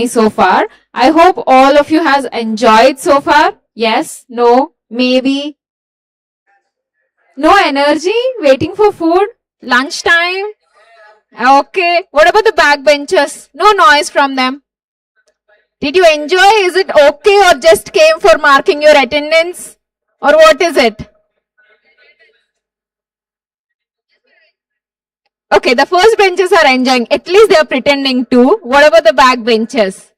so far. I hope all of you has enjoyed so far. Yes, no, maybe. No energy, waiting for food, lunchtime. Okay, what about the backbenchers? No noise from them. Did you enjoy? Is it okay or just came for marking your attendance? Or what is it? Okay, the first benches are enjoying. At least they are pretending to. What about the back benches?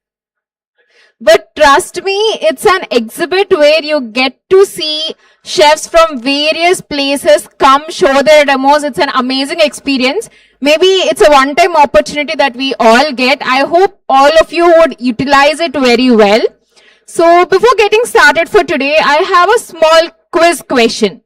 But trust me, it's an exhibit where you get to see chefs from various places come show their demos. It's an amazing experience. Maybe it's a one-time opportunity that we all get. I hope all of you would utilize it very well. So before getting started for today, I have a small quiz question.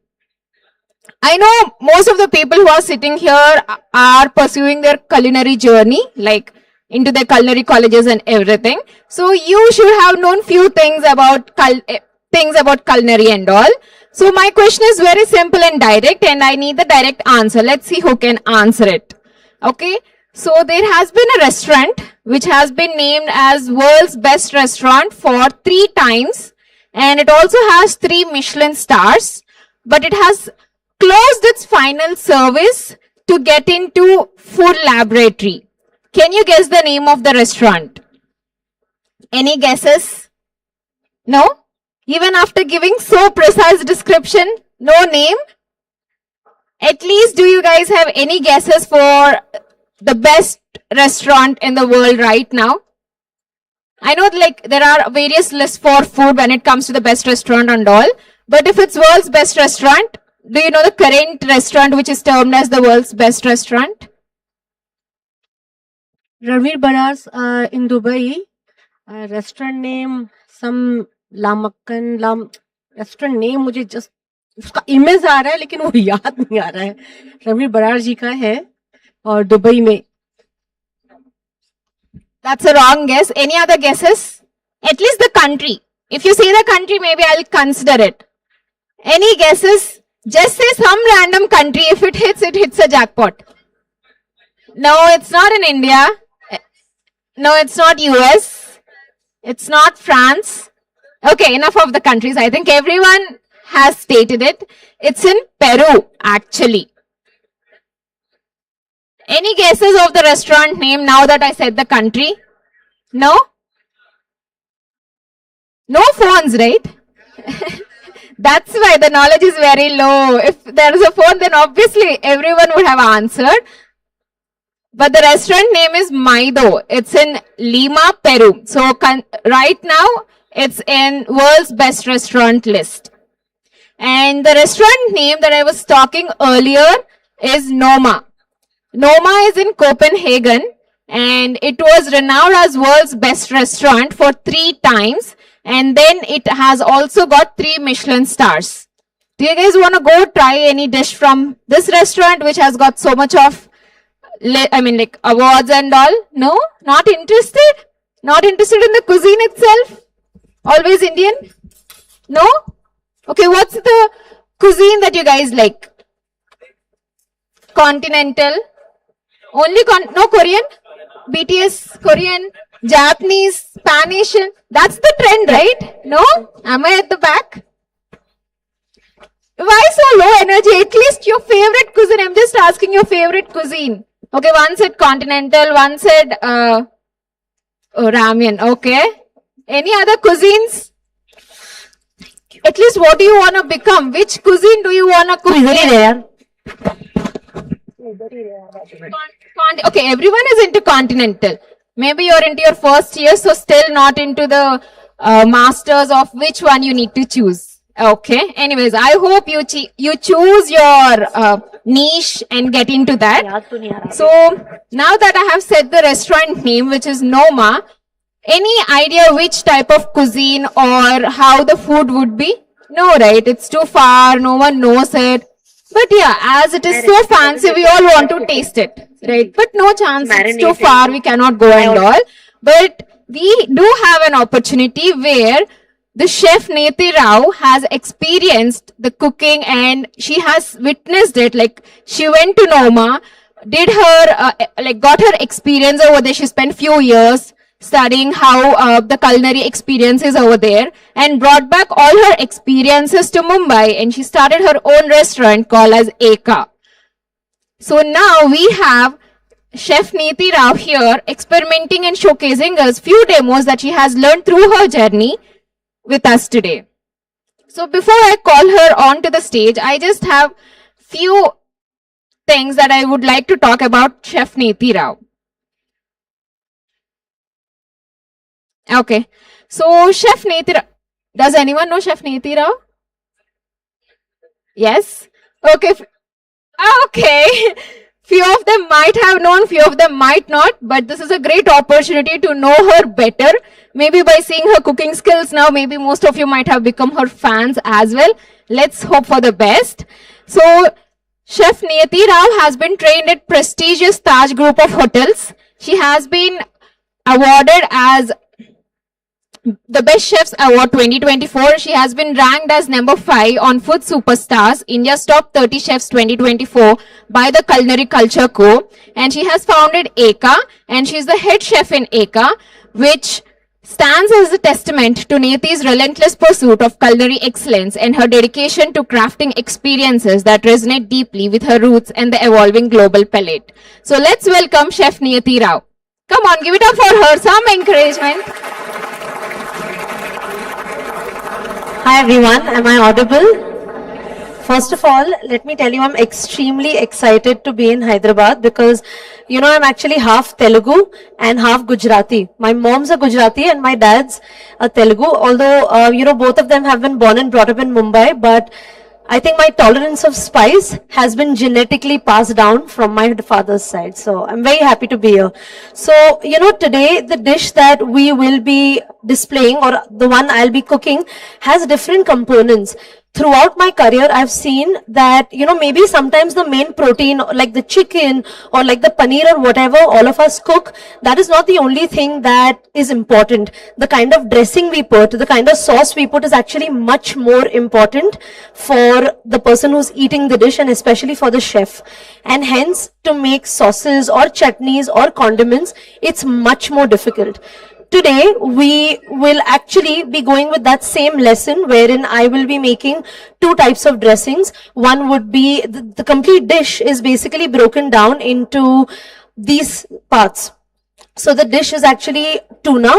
I know most of the people who are sitting here are pursuing their culinary journey, like into their culinary colleges and everything. So you should have known few things about culinary and all. So my question is very simple and direct, and I need the direct answer. Let's see who can answer it. Okay. So there has been a restaurant which has been named as world's best restaurant for 3 times, and it also has 3 Michelin stars, but it has closed its final service to get into food laboratory. Can you guess the name of the restaurant? Any guesses? No? Even after giving so precise description, no name? At least do you guys have any guesses for the best restaurant in the world right now? I know like there are various lists for food when it comes to the best restaurant and all, but if it's world's best restaurant, do you know the current restaurant which is termed as the world's best restaurant? Ranveer Barar's in Dubai. Restaurant name, some restaurant name मुझे just उसका image आ रहा है लेकिन वो याद नहीं आ रहा है. रणवीर बरार जी का है और दुबई में. That's a wrong guess. Any other guesses? At least the country. If you say the country, maybe I'll consider it. Any guesses? Just say some random country. If it hits a jackpot. No, it's not in India. No, it's not US. It's not France. Okay, enough of the countries. I think everyone has stated it. It's in Peru, actually. Any guesses of the restaurant name now that I said the country? No? No phones, right? That's why the knowledge is very low. If there is a phone, then obviously everyone would have answered. But the restaurant name is Maido. It's in Lima, Peru. So right now, it's in world's best restaurant list. And the restaurant name that I was talking earlier is Noma. Noma is in Copenhagen, and it was renowned as world's best restaurant for 3 times. And then it has also got 3 Michelin stars. Do you guys want to go try any dish from this restaurant which has got so much of like awards and all? No? Not interested? Not interested in the cuisine itself? Always Indian? No? Okay, what's the cuisine that you guys like? Continental? Only no Korean? BTS, Korean, Japanese, Spanish? That's the trend, right? No? Am I at the back? Why so low energy? At least your favorite cuisine. I'm just asking your favorite cuisine. Okay, one said continental, one said ramen. Okay. Any other cuisines? At least what do you want to become? Which cuisine do you want to cook? Okay, everyone is into continental. Maybe you're into your first year, so still not into the masters of which one you need to choose. Okay. Anyways, I hope you choose your niche and get into that. So now that I have said the restaurant name, which is Noma, any idea which type of cuisine or how the food would be? No, right? It's too far. No one knows it. But yeah, as it is so fancy, we all want to taste it, right? But no chance. It's too far. We cannot go and all. But we do have an opportunity where the chef Neti Rao has experienced the cooking and she has witnessed it. Like she went to Noma, did her, got her experience over there. She spent few years, studying how the culinary experience is over there, and brought back all her experiences to Mumbai, and she started her own restaurant called as Eka. So now we have Chef Neeti Rao here experimenting and showcasing us few demos that she has learned through her journey with us today. So before I call her on to the stage, I just have few things that I would like to talk about Chef Neeti Rao. Okay. So Chef Neeti Rao, does anyone know Chef Neeti Rao? Yes? Okay. Okay. Few of them might have known, few of them might not, but this is a great opportunity to know her better. Maybe by seeing her cooking skills now, maybe most of you might have become her fans as well. Let's hope for the best. So, Chef Niyati Rao has been trained at prestigious Taj group of hotels. She has been awarded as the Best Chefs Award 2024. She has been ranked as number 5 on Food Superstars, India's top 30 chefs 2024 by the Culinary Culture Co. And she has founded Eka, and she is the head chef in Eka, which stands as a testament to Niyati's relentless pursuit of culinary excellence and her dedication to crafting experiences that resonate deeply with her roots and the evolving global palate. So let's welcome Chef Niyati Rao. Come on, give it up for her, some encouragement. Hi everyone, am I audible? First of all, let me tell you I'm extremely excited to be in Hyderabad because, you know, I'm actually half Telugu and half Gujarati. My mom's a Gujarati and my dad's a Telugu, although, you know, both of them have been born and brought up in Mumbai, but I think my tolerance of spice has been genetically passed down from my father's side. So I'm very happy to be here. So, you know, today the dish that we will be displaying, or the one I'll be cooking, has different components. Throughout my career, I've seen that, you know, maybe sometimes the main protein, like the chicken or like the paneer or whatever all of us cook, that is not the only thing that is important. The kind of dressing we put, the kind of sauce we put is actually much more important for the person who's eating the dish and especially for the chef. And hence, to make sauces or chutneys or condiments, it's much more difficult. Today, we will actually be going with that same lesson wherein I will be making 2 types of dressings. One would be, the complete dish is basically broken down into these parts. So the dish is actually tuna,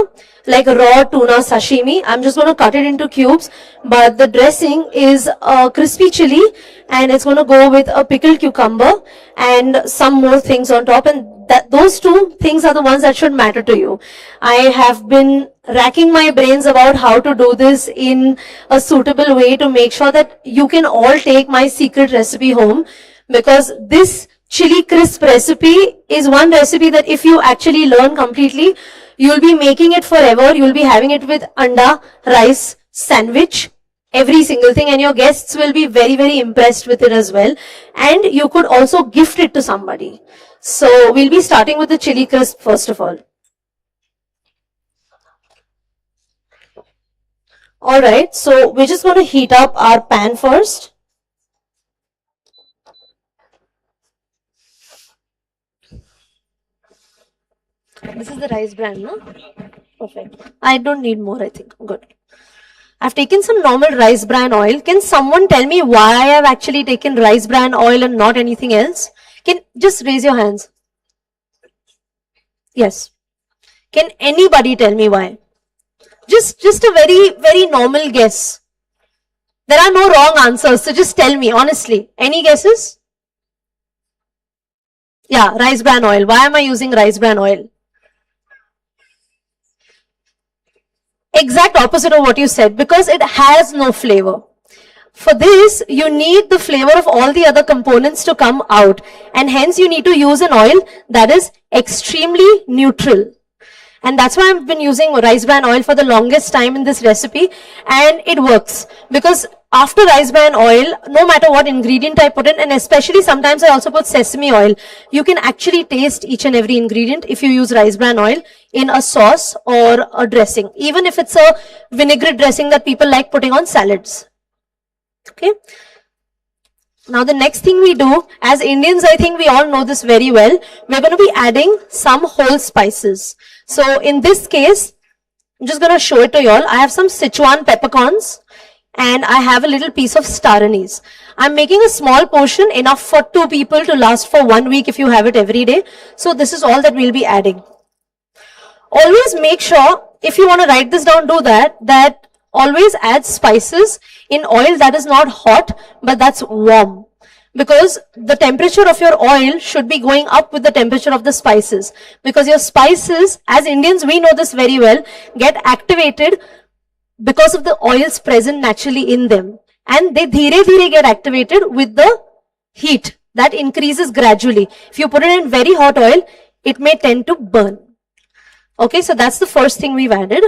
like raw tuna sashimi. I'm just going to cut it into cubes, but the dressing is crispy chili, and it's going to go with a pickled cucumber and some more things on top, and those 2 things are the ones that should matter to you. I have been racking my brains about how to do this in a suitable way to make sure that you can all take my secret recipe home, because this chili crisp recipe is one recipe that if you actually learn completely, you'll be making it forever. You'll be having it with anda, rice, sandwich, every single thing, and your guests will be very, very impressed with it as well. And you could also gift it to somebody. So we'll be starting with the chili crisp first of all. Alright, so we're just going to heat up our pan first. This is the rice bran, no? Perfect. I don't need more, I think. Good. I've taken some normal rice bran oil. Can someone tell me why I've actually taken rice bran oil and not anything else? Can just raise your hands. Yes. Can anybody tell me why? Just a very, very normal guess. There are no wrong answers, so just tell me, honestly. Any guesses? Yeah, rice bran oil. Why am I using rice bran oil? Exact opposite of what you said, because it has no flavor. For this, you need the flavor of all the other components to come out, and hence you need to use an oil that is extremely neutral. And that's why I've been using rice bran oil for the longest time in this recipe, and it works. Because after rice bran oil, no matter what ingredient I put in, and especially sometimes I also put sesame oil, you can actually taste each and every ingredient if you use rice bran oil in a sauce or a dressing, even if it's a vinaigrette dressing that people like putting on salads. Okay. Now the next thing we do, as Indians, I think we all know this very well, we're going to be adding some whole spices. So in this case, I'm just gonna show it to you all. I have some Sichuan peppercorns and I have a little piece of star anise. I'm making a small portion, enough for 2 people to last for 1 week if you have it every day. So this is all that we'll be adding. Always make sure, if you want to write this down, do that always add spices in oil that is not hot, but that's warm. Because the temperature of your oil should be going up with the temperature of the spices. Because your spices, as Indians, we know this very well, get activated because of the oils present naturally in them. And they dheere get activated with the heat. That increases gradually. If you put it in very hot oil, it may tend to burn. Okay, so that's the first thing we've added.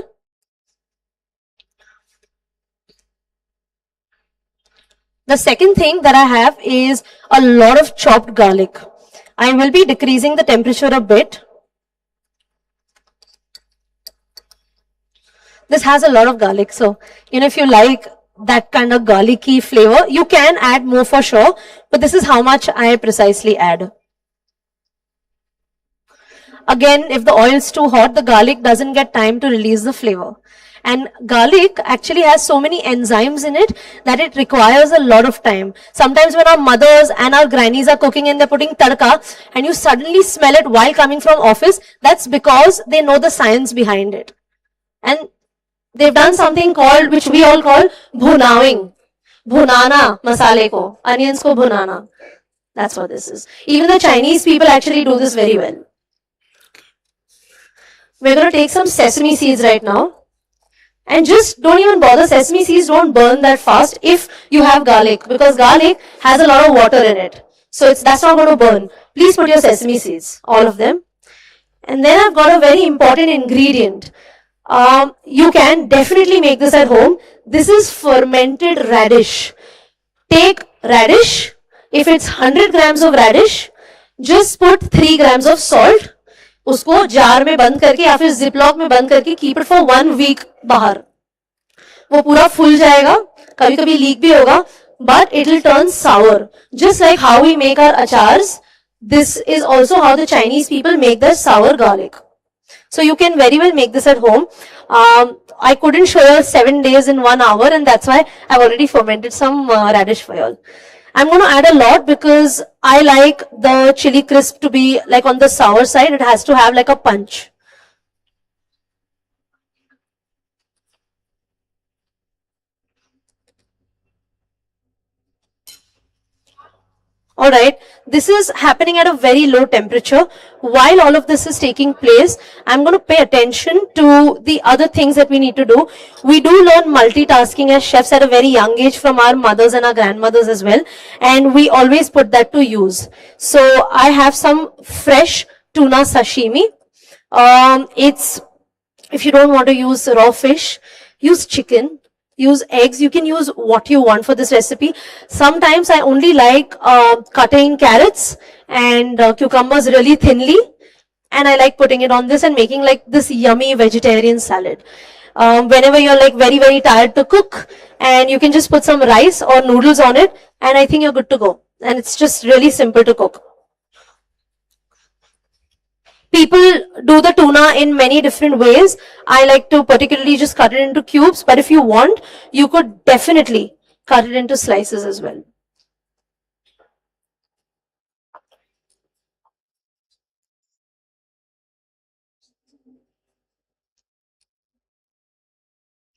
The second thing that I have is a lot of chopped garlic. I will be decreasing the temperature a bit. This has a lot of garlic, so if you like that kind of garlicky flavor, you can add more for sure, but this is how much I precisely add. Again, if the oil is too hot, the garlic doesn't get time to release the flavor. And garlic actually has so many enzymes in it that it requires a lot of time. Sometimes when our mothers and our grannies are cooking and they're putting tadka and you suddenly smell it while coming from office, that's because they know the science behind it. And they've done something called, which we all call bhunawing. Bhunana masale ko. Onions ko bhunana. That's what this is. Even the Chinese people actually do this very well. We're going to take some sesame seeds right now. And just don't even bother, sesame seeds don't burn that fast if you have garlic, because garlic has a lot of water in it. So that's not going to burn. Please put your sesame seeds, all of them. And then I've got a very important ingredient. You can definitely make this at home. This is fermented radish. Take radish. If it's 100 grams of radish, just put 3 grams of salt. उसको jar में बंद करके या फिर ziplock में बंद करके keep it for 1 week बाहर. वो पूरा फूल जाएगा, कभी कभी लीक भी होगा, but it will turn sour. Just like how we make our achars, this is also how the Chinese people make their sour garlic. So you can very well make this at home. I couldn't show you 7 days in 1 hour, and that's why I've already fermented some radish for you. I'm going to add a lot because I like the chili crisp to be like on the sour side. It has to have like a punch. Alright, this is happening at a very low temperature. While all of this is taking place, I'm going to pay attention to the other things that we need to do. We do learn multitasking as chefs at a very young age from our mothers and our grandmothers as well. And we always put that to use. So I have some fresh tuna sashimi. If you don't want to use raw fish, use chicken. Use eggs. You can use what you want for this recipe. Sometimes I only like cutting carrots and cucumbers really thinly, and I like putting it on this and making like this yummy vegetarian salad. Whenever you're like very, very tired to cook, and you can just put some rice or noodles on it, and I think you're good to go. And it's just really simple to cook. People do the tuna in many different ways. I like to particularly just cut it into cubes, but if you want, you could definitely cut it into slices as well.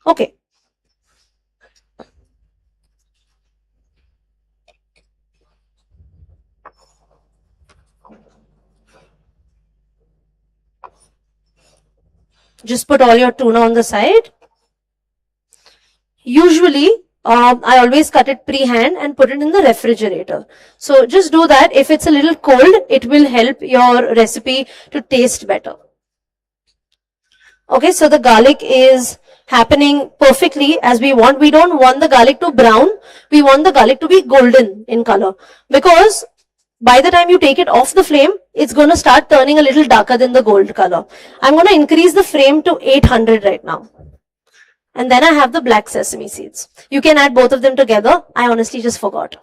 Okay. Just put all your tuna on the side. Usually, I always cut it pre-hand and put it in the refrigerator. So just do that. If it's a little cold, it will help your recipe to taste better. Okay, so the garlic is happening perfectly as we want. We don't want the garlic to brown. We want the garlic to be golden in color, because by the time you take it off the flame, it's going to start turning a little darker than the gold color. I'm going to increase the flame to 800 right now. And then I have the black sesame seeds. You can add both of them together. I honestly just forgot.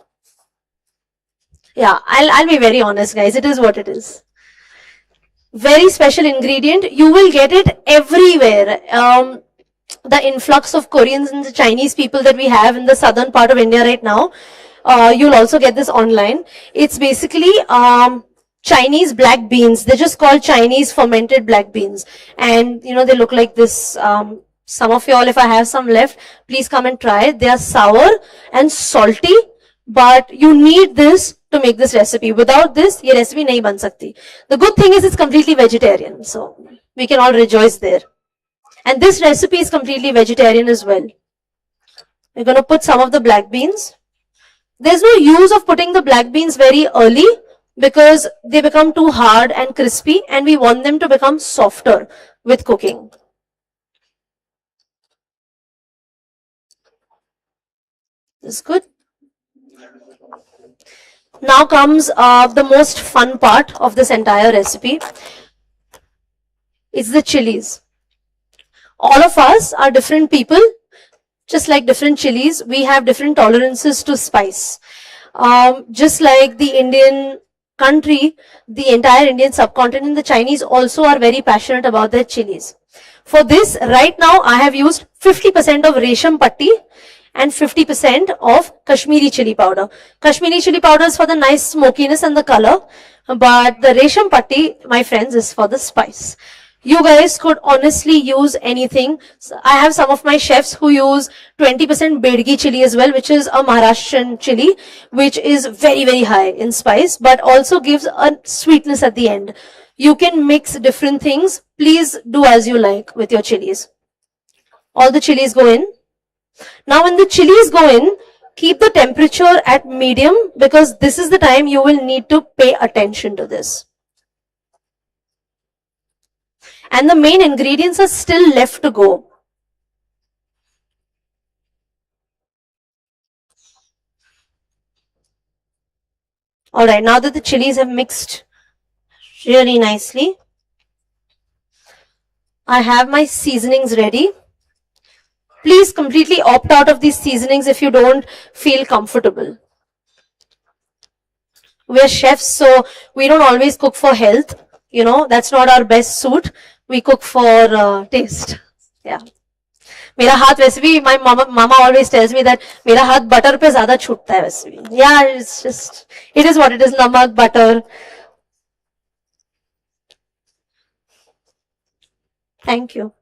Yeah, I'll be very honest, guys. It is what it is. Very special ingredient. You will get it everywhere. The influx of Koreans and the Chinese people that we have in the southern part of India right now, you'll also get this online. It's basically Chinese black beans. They're just called Chinese fermented black beans. And, you know, they look like this. Some of you all, if I have some left, please come and try it. They are sour and salty, but you need this to make this recipe. Without this, ये recipe nahi ban sakti. The good thing is it's completely vegetarian, so we can all rejoice there. And this recipe is completely vegetarian as well. We're going to put some of the black beans. There's no use of putting the black beans very early because they become too hard and crispy, and we want them to become softer with cooking. This is good. Now comes the most fun part of this entire recipe. It's the chilies. All of us are different people, just like different chilies. We have different tolerances to spice. Just like the Indian country, the entire Indian subcontinent, the Chinese also are very passionate about their chilies. For this, right now, I have used 50% of Resham Patti and 50% of Kashmiri chili powder. Kashmiri chili powder is for the nice smokiness and the color, but the Resham Patti, my friends, is for the spice. You guys could honestly use anything. I have some of my chefs who use 20% Bedgi chili as well, which is a Maharashtrian chili, which is very, very high in spice, but also gives a sweetness at the end. You can mix different things. Please do as you like with your chilies. All the chilies go in. Now when the chilies go in, keep the temperature at medium because this is the time you will need to pay attention to this. And the main ingredients are still left to go. Alright, now that the chilies have mixed really nicely, I have my seasonings ready. Please completely opt out of these seasonings if you don't feel comfortable. We're chefs, so we don't always cook for health. You know, that's not our best suit. We cook for taste. Yeah. मेरा हाथ वैसे भी, my mama always tells me that मेरा हाथ butter पे ज़्यादा छूटता है वैसे भी. Yeah, it's just, it is what it is. नमक, butter. Thank you.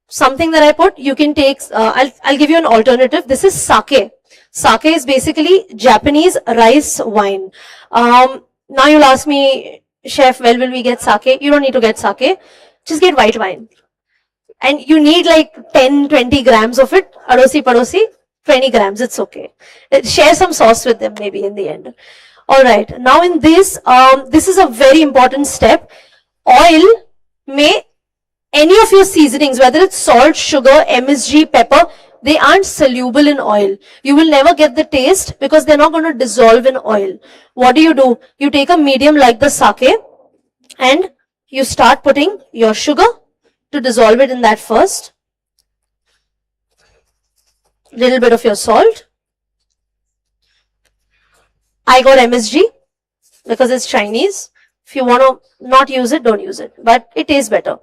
Something that I put, you can take, I'll give you an alternative. This is sake. Sake is basically Japanese rice wine. Now you'll ask me, chef, well, will we get sake? You don't need to get sake. Just get white wine. And you need like 10, 20 grams of it. Adosi padosi, 20 grams, it's okay. Share some sauce with them maybe in the end. Alright, now in this, this is a very important step. Oil may, any of your seasonings, whether it's salt, sugar, MSG, pepper, they aren't soluble in oil. You will never get the taste because they're not going to dissolve in oil. What do? You take a medium like the sake and you start putting your sugar to dissolve it in that first. Little bit of your salt. I got MSG because it's Chinese. If you want to not use it, don't use it. But it tastes better.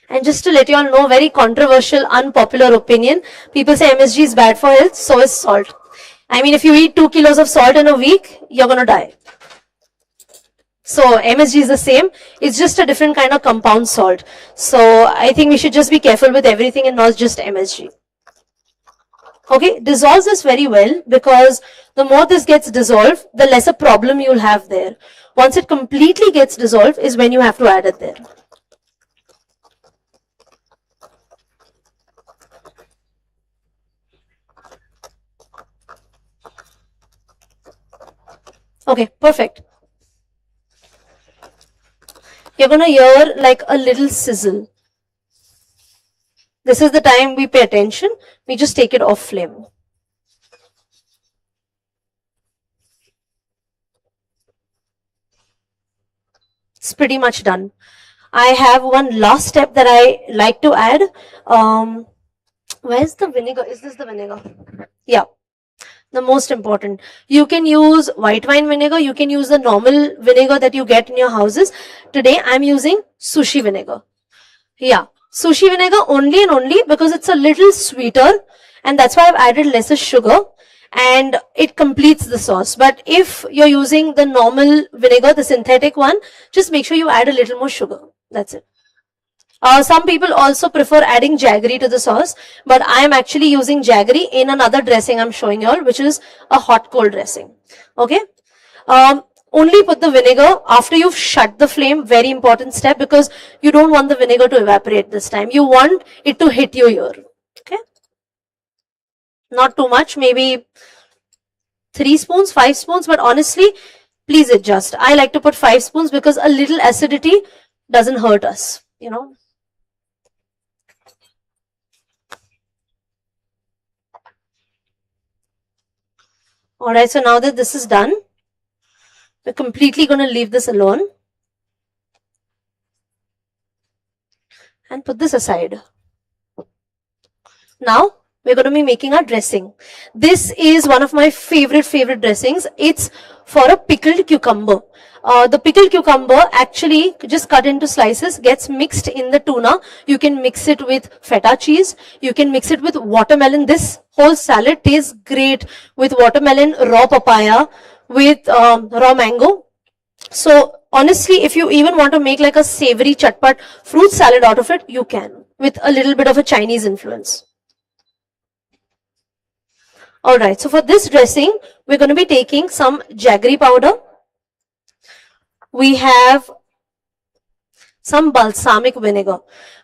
And just to let you all know, very controversial, unpopular opinion. People say MSG is bad for health, so is salt. I mean, if you eat 2 kilos of salt in a week, you're going to die. So MSG is the same. It's just a different kind of compound salt. So I think we should just be careful with everything and not just MSG. Okay, dissolves this very well because the more this gets dissolved, the lesser problem you'll have there. Once it completely gets dissolved is when you have to add it there. Okay, perfect. You're going to hear like a little sizzle. This is the time we pay attention. We just take it off flame. It's pretty much done. I have one last step that I like to add. Where's the vinegar? Is this the vinegar? Yeah. The most important. You can use white wine vinegar. You can use the normal vinegar that you get in your houses. Today, I'm using sushi vinegar. Yeah, sushi vinegar only and only because it's a little sweeter, and that's why I've added lesser sugar, and it completes the sauce. But if you're using the normal vinegar, the synthetic one, just make sure you add a little more sugar. That's it. Some people also prefer adding jaggery to the sauce, but I am actually using jaggery in another dressing I'm showing you all, which is a hot cold dressing. Okay. Only put the vinegar after you've shut the flame. Very important step, because you don't want the vinegar to evaporate this time. You want it to hit your ear. Okay. Not too much, maybe 3 spoons, 5 spoons, but honestly, please adjust. I like to put 5 spoons because a little acidity doesn't hurt us, you know. Alright, so now that this is done, we're completely going to leave this alone and put this aside. Now, we're going to be making our dressing. This is one of my favorite dressings. It's for a pickled cucumber. The pickled cucumber actually just cut into slices, gets mixed in the tuna. You can mix it with feta cheese. You can mix it with watermelon. This whole salad tastes great with watermelon, raw papaya, with raw mango. So honestly, if you even want to make like a savory chatpat fruit salad out of it, you can, with a little bit of a Chinese influence. Alright, so for this dressing, we're going to be taking some jaggery powder. We have some balsamic vinegar.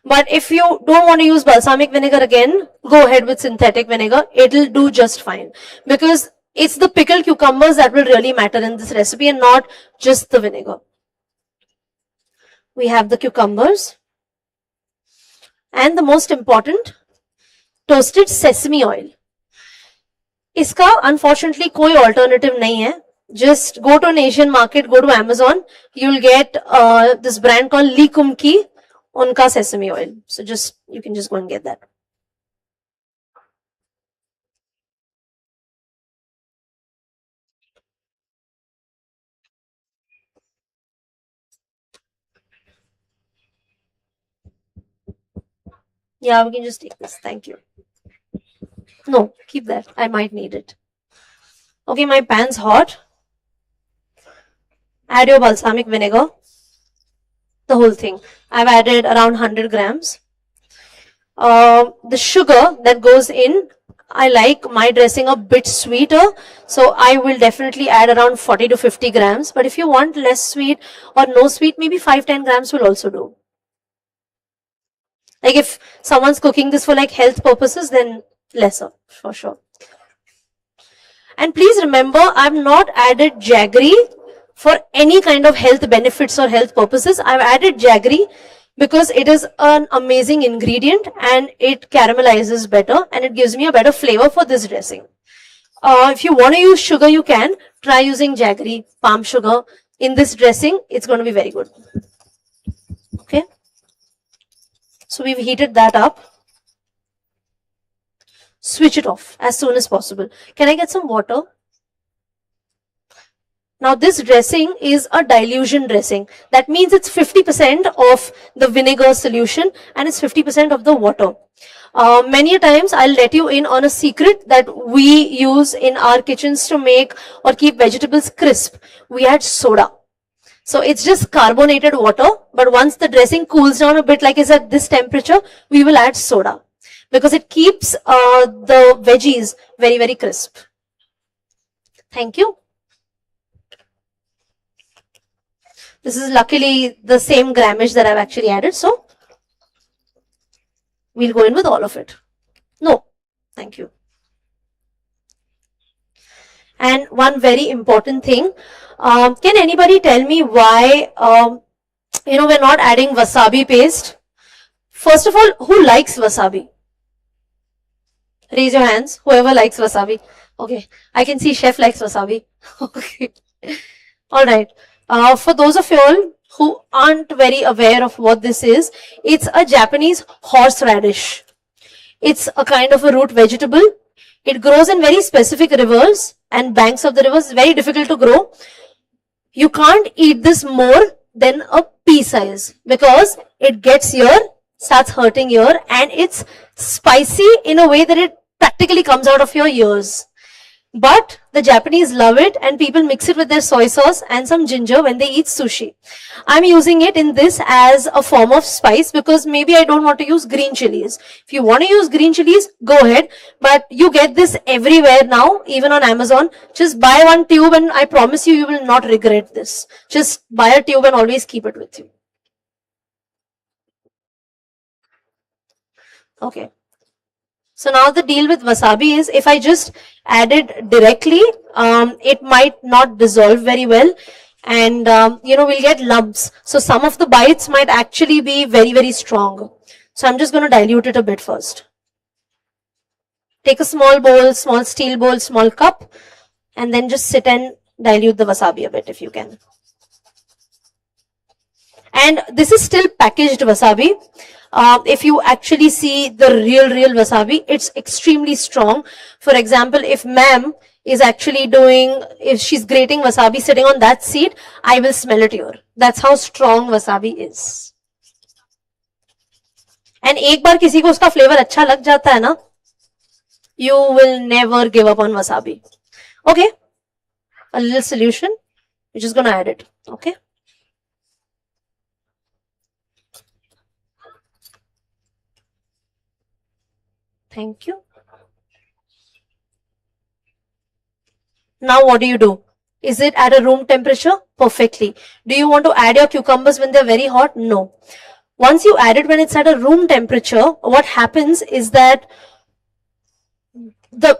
But if you don't want to use balsamic vinegar again, go ahead with synthetic vinegar. It'll do just fine. Because it's the pickled cucumbers that will really matter in this recipe and not just the vinegar. We have the cucumbers. And the most important, toasted sesame oil. इसका unfortunately कोई alternative नहीं है. Just go to an Asian market, go to Amazon, you'll get this brand called Lee Kum Ki, unka sesame oil. So you can just go and get that. Yeah, we can just take this. Thank you. No, keep that. I might need it. Okay, my pan's hot. Add your balsamic vinegar. The whole thing. I've added around 100 grams. The sugar that goes in, I like my dressing a bit sweeter, so I will definitely add around 40 to 50 grams. But if you want less sweet or no sweet, maybe 5-10 grams will also do. Like if someone's cooking this for like health purposes, then lesser for sure. And please remember, I've not added jaggery for any kind of health benefits or health purposes. I've added jaggery because it is an amazing ingredient and it caramelizes better and it gives me a better flavor for this dressing. If you want to use sugar, you can try using jaggery, palm sugar in this dressing. It's going to be very good. Okay. So we've heated that up. Switch it off as soon as possible. Can I get some water? Now this dressing is a dilution dressing. That means it's 50% of the vinegar solution and it's 50% of the water. Many times I'll let you in on a secret that we use in our kitchens to make or keep vegetables crisp. We add soda. So it's just carbonated water, but once the dressing cools down a bit, like is at this temperature, we will add soda because it keeps the veggies very, very crisp. Thank you. This is luckily the same grammage that I've actually added, so we'll go in with all of it. No, thank you. And one very important thing, can anybody tell me why, we're not adding wasabi paste? First of all, who likes wasabi? Raise your hands, whoever likes wasabi. Okay, I can see chef likes wasabi. Okay, all right. For those of you all who aren't very aware of what this is, it's a Japanese horseradish. It's a kind of a root vegetable. It grows in very specific rivers and banks of the rivers, very difficult to grow. You can't eat this more than a pea size because it gets here, starts hurting here, and it's spicy in a way that it practically comes out of your ears. But the Japanese love it and people mix it with their soy sauce and some ginger when they eat sushi. I'm using it in this as a form of spice because maybe I don't want to use green chilies. If you want to use green chilies, go ahead. But you get this everywhere now, even on Amazon. Just buy one tube and I promise you, you will not regret this. Just buy a tube and always keep it with you. Okay. So now the deal with wasabi is if I just add it directly, it might not dissolve very well and, we'll get lumps. So some of the bites might actually be very, very strong. So I'm just going to dilute it a bit first. Take a small bowl, small steel bowl, small cup, and then just sit and dilute the wasabi a bit if you can. And this is still packaged wasabi. If you actually see the real wasabi, it's extremely strong. For example, if ma'am is actually if she's grating wasabi sitting on that seat, I will smell it here. That's how strong wasabi is. And एक बार किसी को उसका flavor अच्छा लग जाता है ना, you will never give up on wasabi. Okay, a little solution. We're just gonna add it. Okay. Thank you. Now what do? Is it at a room temperature? Perfectly. Do you want to add your cucumbers when they're very hot? No. Once you add it when it's at a room temperature, what happens is that the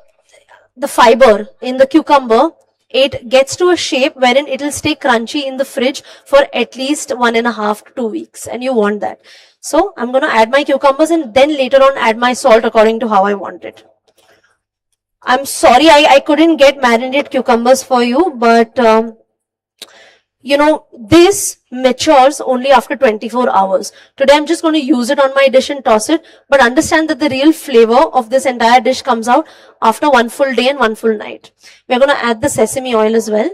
fiber in the cucumber, it gets to a shape wherein it will stay crunchy in the fridge for at least 1.5 to 2 weeks, and you want that. So I'm going to add my cucumbers and then later on add my salt according to how I want it. I'm sorry I couldn't get marinated cucumbers for you, but this matures only after 24 hours. Today I'm just going to use it on my dish and toss it, but understand that the real flavor of this entire dish comes out after 1 full day and 1 full night. We're going to add the sesame oil as well.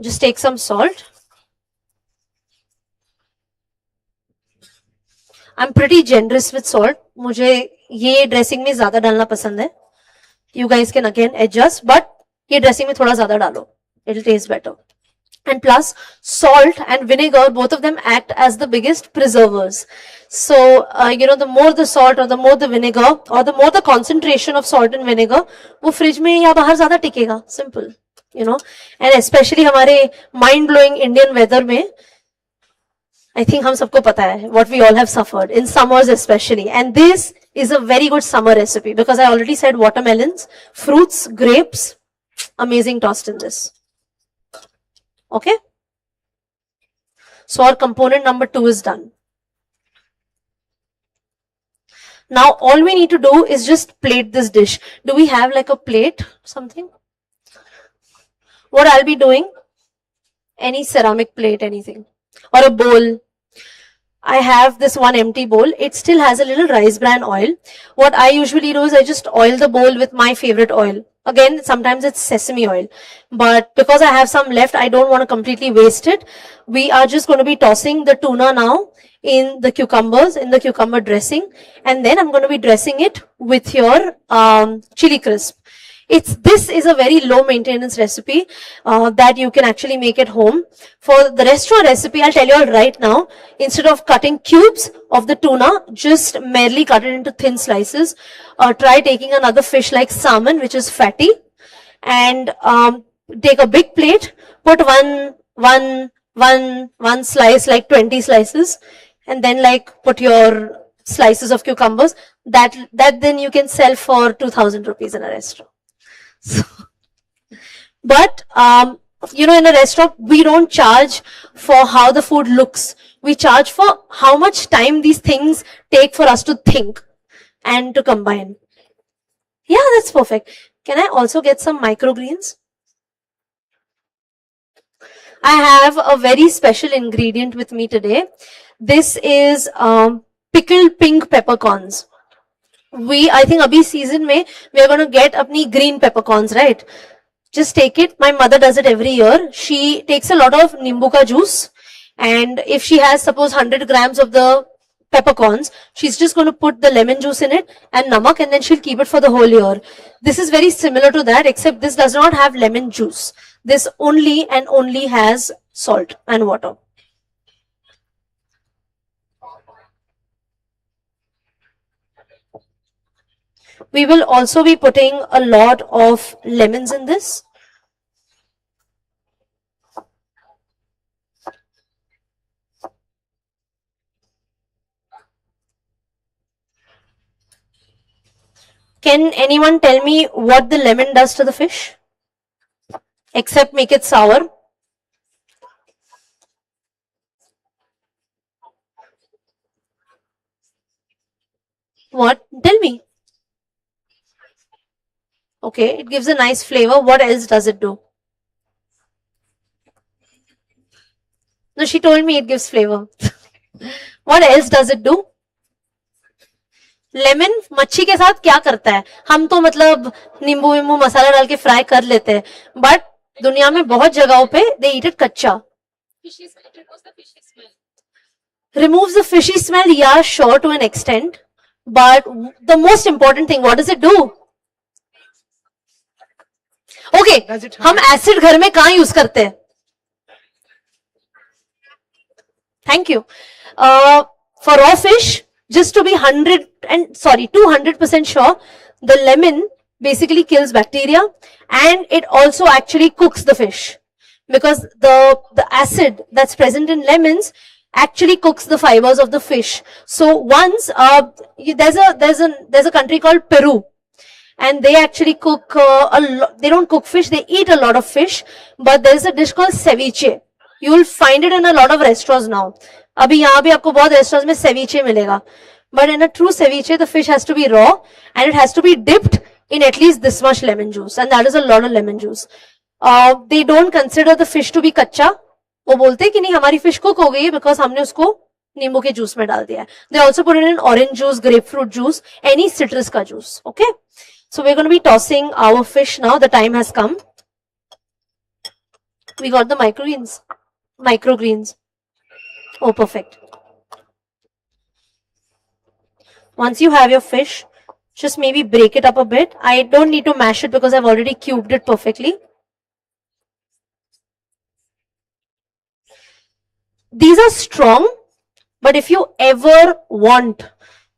Just take some salt. I'm pretty generous with salt. मुझे ये dressing में ज़्यादा डालना पसंद है. You guys can again adjust, but ये dressing में थोड़ा ज़्यादा डालो. It'll taste better. And plus, salt and vinegar, both of them act as the biggest preservers. So, the more the salt or the more the vinegar or the more the concentration of salt and vinegar, वो fridge में या बाहर ज़्यादा टिकेगा. Simple. And especially हमारे mind-blowing Indian weather में, I think हम सबको पता है what we all have suffered in summers especially. And this is a very good summer recipe because I already said watermelons, fruits, grapes, amazing tossed in this. Okay. So our component number 2 is done. Now all we need to do is just plate this dish. Do we have like a plate, something? What I'll be doing, any ceramic plate, anything, or a bowl. I have this one empty bowl. It still has a little rice bran oil. What I usually do is I just oil the bowl with my favorite oil. Again, sometimes it's sesame oil. But because I have some left, I don't want to completely waste it. We are just going to be tossing the tuna now in the cucumbers, in the cucumber dressing. And then I'm going to be dressing it with your chili crisp. This is a very low maintenance recipe that you can actually make at home. For the restaurant recipe, I'll tell you all right now, instead of cutting cubes of the tuna, just merely cut it into thin slices. Try taking another fish like salmon, which is fatty, and take a big plate, put one slice, like 20 slices, and then like put your slices of cucumbers. That then you can sell for 2,000 rupees in a restaurant. So, but, in a restaurant, we don't charge for how the food looks. We charge for how much time these things take for us to think and to combine. Yeah, that's perfect. Can I also get some microgreens? I have a very special ingredient with me today. This is pickled pink peppercorns. I think abhi season mein, we are going to get apni green peppercorns, right? Just take it. My mother does it every year. She takes a lot of nimbu ka juice, and if she has suppose 100 grams of the peppercorns, she's just going to put the lemon juice in it and namak, and then she'll keep it for the whole year. This is very similar to that, except this does not have lemon juice. This only and only has salt and water. We will also be putting a lot of lemons in this. Can anyone tell me what the lemon does to the fish? Except make it sour. What? Tell me. Okay, it gives a nice flavor. What else does it do? No, she told me it gives flavor. What else does it do? Lemon मच्छी के साथ क्या करता है? हम तो मतलब नींबू वींबू मसाला डाल के फ्राई कर लेते हैं, बट दुनिया में बहुत जगहों पे दे ईट इट कच्चा. Removes the fishy smell, yeah, sure, to an extent. But the most important thing, what does it do? Okay, हम एसिड घर में कहाँ यूज करते हैं? Thank you. For raw fish, just to be 200% sure, the lemon basically kills bacteria, and it also actually cooks the fish, because the acid that's present in lemons actually cooks the fibers of the fish. So once there's a country called Peru, and they actually cook they don't cook fish, they eat a lot of fish, but there's a dish called ceviche. You will find it in a lot of restaurants now. अभी यहाँ भी आपको बहुत restaurants में ceviche मिलेगा. But in a true ceviche, the fish has to be raw, and it has to be dipped in at least this much lemon juice, and that is a lot of lemon juice. They don't consider the fish to be कच्चा. वो बोलते हैं कि नहीं हमारी fish cook हो गई है because हमने उसको नींबू के जूस में डाल दिया है. They also put it in orange juice, grapefruit juice, any citrus का juice. Okay. So we're going to be tossing our fish now. The time has come. We got the microgreens. Oh, perfect. Once you have your fish, just maybe break it up a bit. I don't need to mash it because I've already cubed it perfectly. These are strong, but if you ever want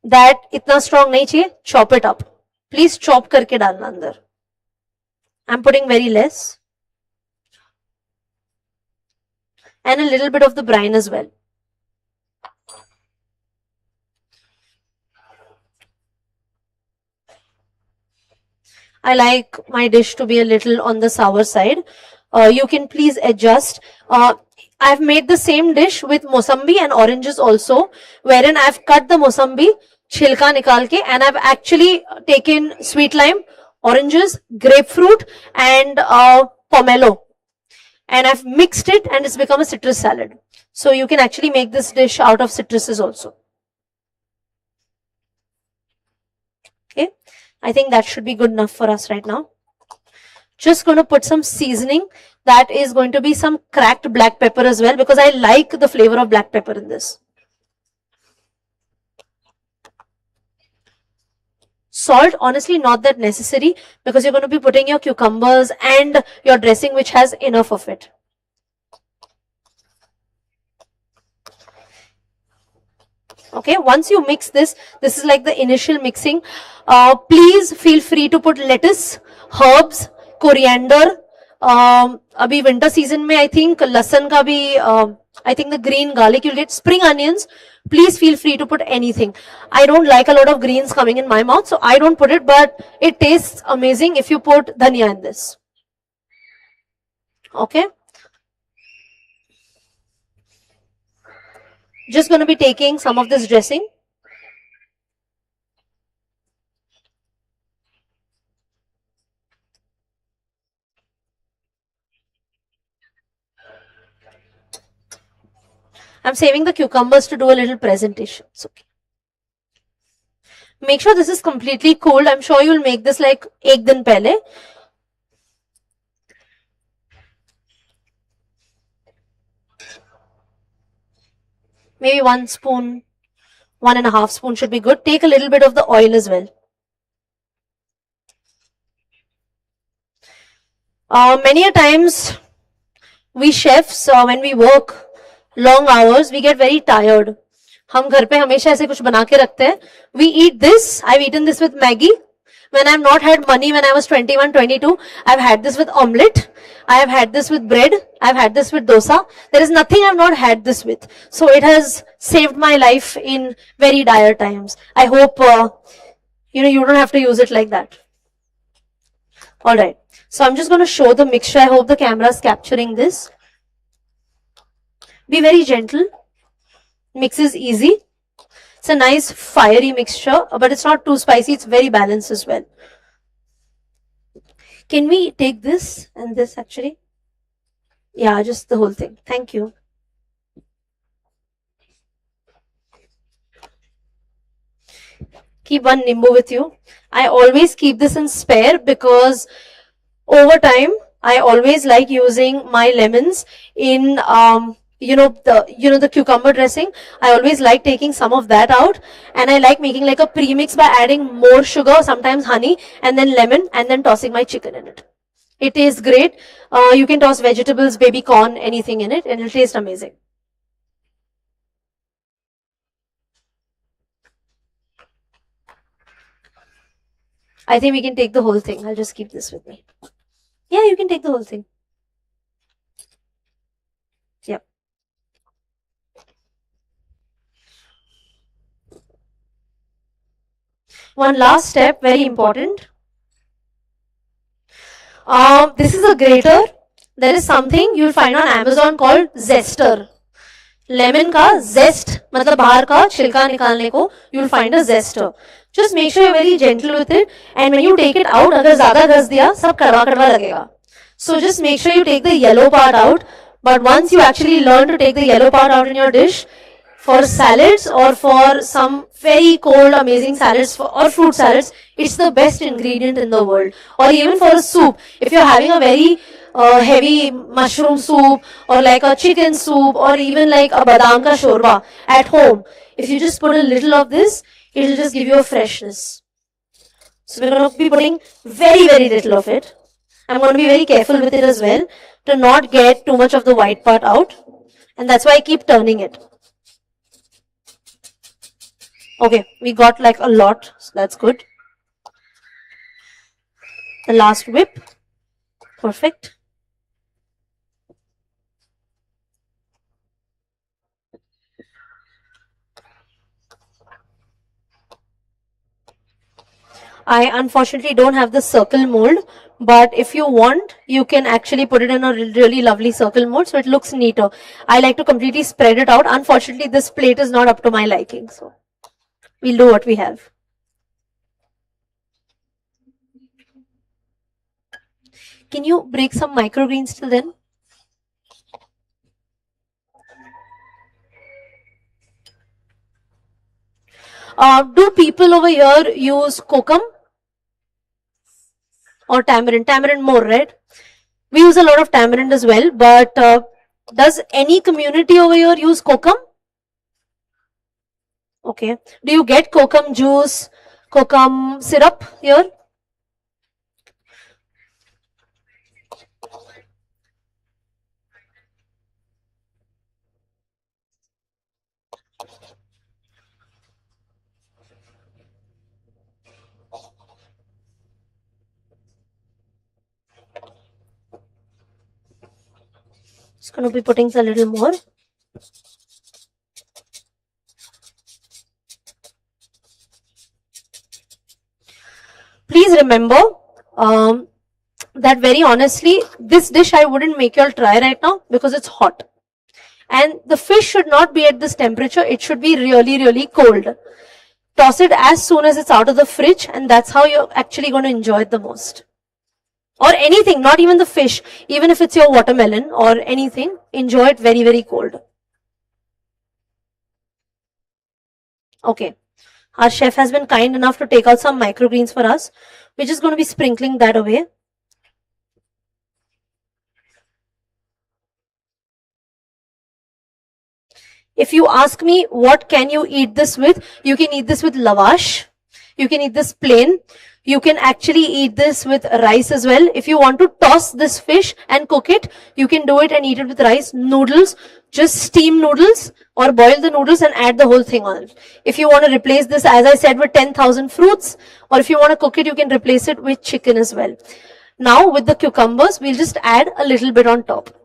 that itna strong nahi chahiye, chop it up. Please chop करके डालना अंदर. I'm putting very less. And a little bit of the brine as well. I like my dish to be a little on the sour side. You can please adjust. I've made the same dish with mosambi and oranges also, wherein I've cut the mosambi, छिलका निकाल के, and I've actually taken sweet lime, oranges, grapefruit, and pomelo, and I've mixed it, and it's become a citrus salad. So you can actually make this dish out of citruses also. Okay, I think that should be good enough for us right now. Just going to put some seasoning. That is going to be some cracked black pepper as well, because I like the flavor of black pepper in this. Salt, honestly, not that necessary, because you're going to be putting your cucumbers and your dressing, which has enough of it. Okay, once you mix this is like the initial mixing. Please feel free to put lettuce, herbs, coriander. Abhi winter season mein, I think lasan ka bhi, I think the green garlic, you'll get spring onions. Please feel free to put anything. I don't like a lot of greens coming in my mouth, so I don't put it, but it tastes amazing if you put dhania in this. Okay. Just going to be taking some of this dressing. I'm saving the cucumbers to do a little presentation. It's okay. Make sure this is completely cooled. I'm sure you'll make this like ek din pehle. Maybe 1 spoon, 1.5 spoon should be good. Take a little bit of the oil as well. Many a times, we chefs, when we work long hours, we get very tired. हम घर पे हमेशा ऐसे कुछ बना के रखते हैं. We eat this. I've eaten this with Maggie. When I've not had money when I was 21, 22, I've had this with omelette. I have had this with bread. I've had this with dosa. There is nothing I've not had this with. So it has saved my life in very dire times. I hope, you don't have to use it like that. Alright. So I'm just going to show the mixture. I hope the camera is capturing this. Be very gentle. Mix is easy. It's a nice fiery mixture, but it's not too spicy. It's very balanced as well. Can we take this and this actually? Yeah, just the whole thing. Thank you. Keep one Nimbu with you. I always keep this in spare because over time, I always like using my lemons in, the cucumber dressing. I always like taking some of that out, and I like making like a premix by adding more sugar, sometimes honey, and then lemon, and then tossing my chicken in it. It tastes great. You can toss vegetables, baby corn, anything in it, and it'll taste amazing. I think we can take the whole thing. I'll just keep this with me. Yeah, you can take the whole thing. Yep. One last step, very important. This is a grater. There is something you'll find on Amazon called zester. Lemon ka zest, matlab bahar ka chilka nikalne ko, you'll find a zester. Just make sure you're very gentle with it, and when you take it out, agar zyada ghas diya, sab kadwa kadwa lagega. So just make sure you take the yellow part out, but once you actually learn to take the yellow part out in your dish, for salads or for some very cold amazing salads or fruit salads, it's the best ingredient in the world. Or even for a soup, if you're having a very heavy mushroom soup or like a chicken soup or even like a badam ka shorba at home, if you just put a little of this, it'll just give you a freshness. So we're going to be putting very, very little of it. I'm going to be very careful with it as well to not get too much of the white part out. And that's why I keep turning it. Okay, we got like a lot, so that's good. The last whip. Perfect. I unfortunately don't have the circle mold, but if you want, you can actually put it in a really lovely circle mold so it looks neater. I like to completely spread it out. Unfortunately, this plate is not up to my liking, so we'll do what we have. Can you break some microgreens till then? Do people over here use kokum or tamarind? Tamarind more, right? We use a lot of tamarind as well, but does any community over here use kokum? Okay. Do you get kokum juice, kokum syrup here? Just going to be putting a little more. Please remember that very honestly, this dish I wouldn't make you all try right now because it's hot. And the fish should not be at this temperature. It should be really, really cold. Toss it as soon as it's out of the fridge, and that's how you're actually going to enjoy it the most. Or anything, not even the fish, even if it's your watermelon or anything, enjoy it very, very cold. Okay. Our chef has been kind enough to take out some microgreens for us. We're just going to be sprinkling that away. If you ask me, what can you eat this with? You can eat this with lavash. You can eat this plain. You can actually eat this with rice as well. If you want to toss this fish and cook it, you can do it and eat it with rice. Noodles, just steam noodles or boil the noodles and add the whole thing on it. If you want to replace this, as I said, with 10,000 fruits, or if you want to cook it, you can replace it with chicken as well. Now with the cucumbers, we'll just add a little bit on top.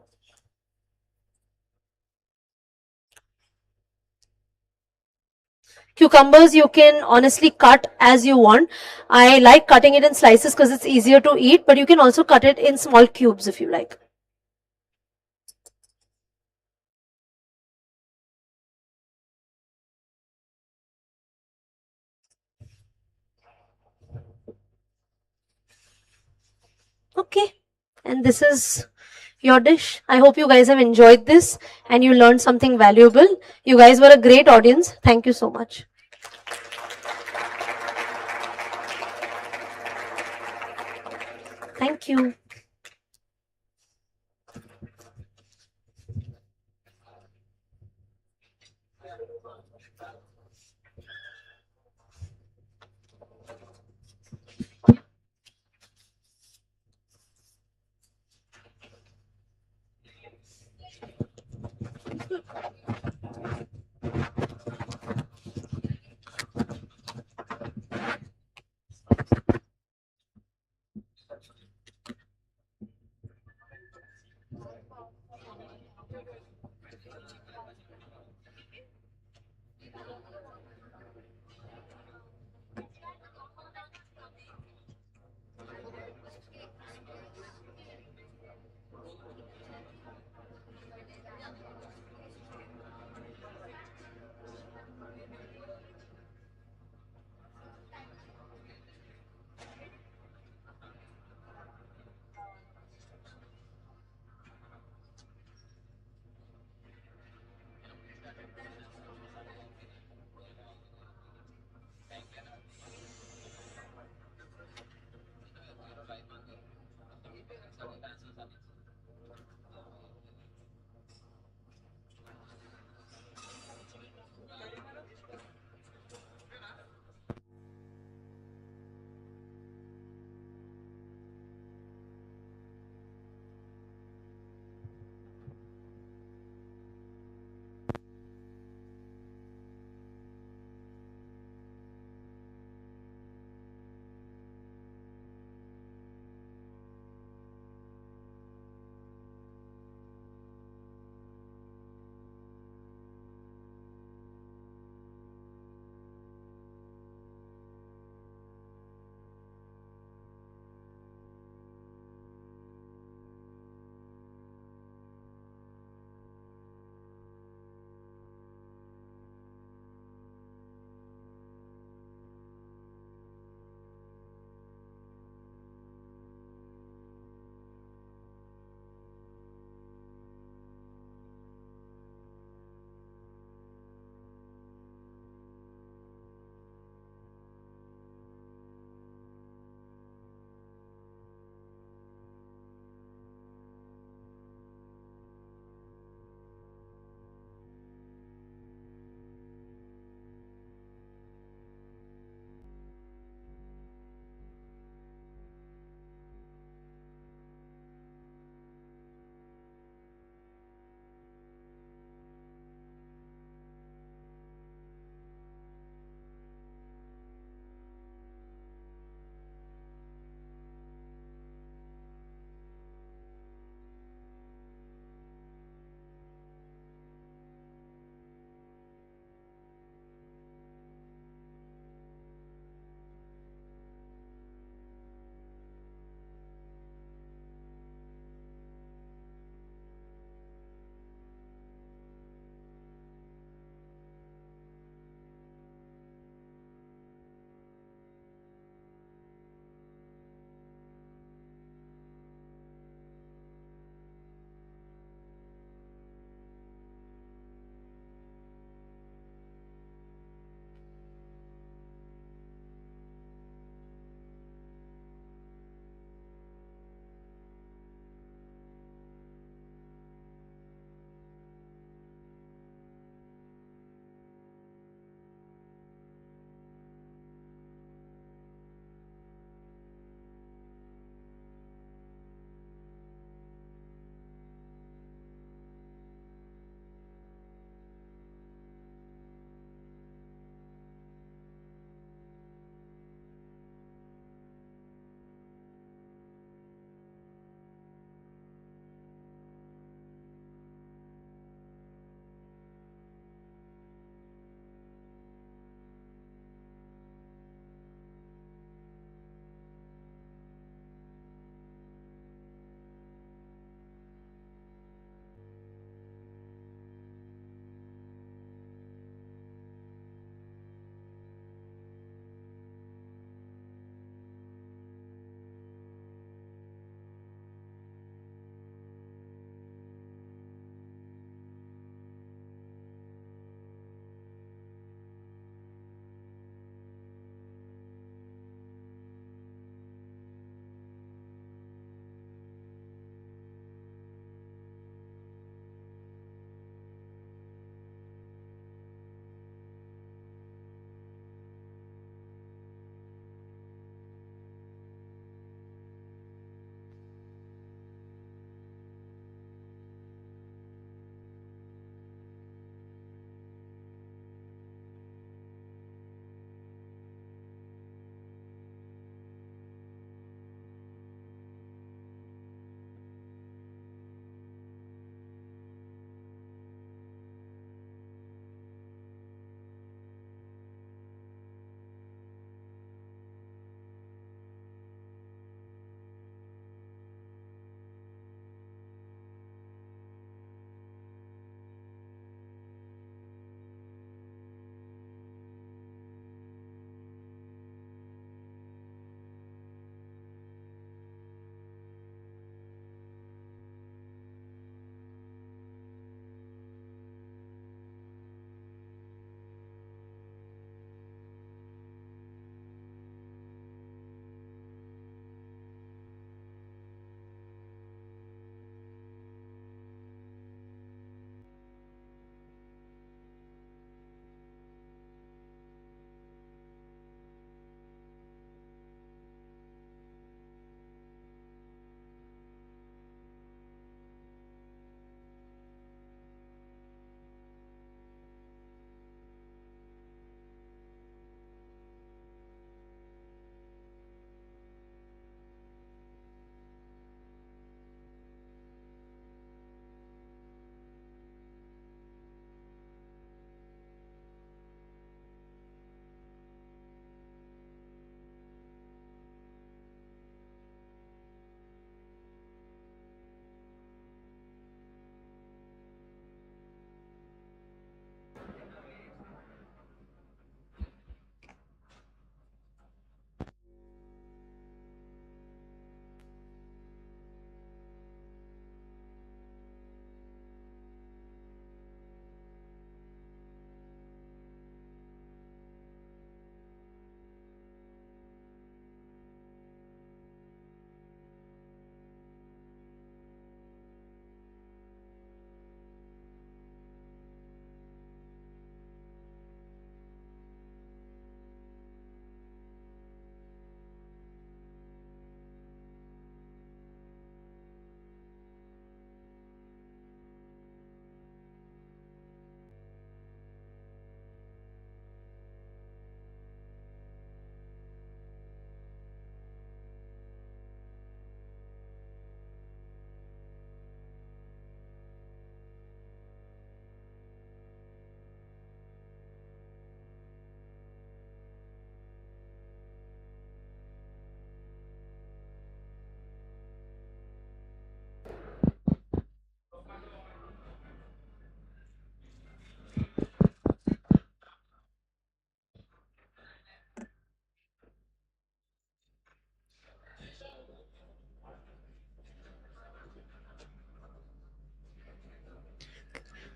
Cucumbers you can honestly cut as you want. I like cutting it in slices because it's easier to eat, but you can also cut it in small cubes if you like. Okay, and this is your dish. I hope you guys have enjoyed this and you learned something valuable. You guys were a great audience. Thank you so much. Thank you.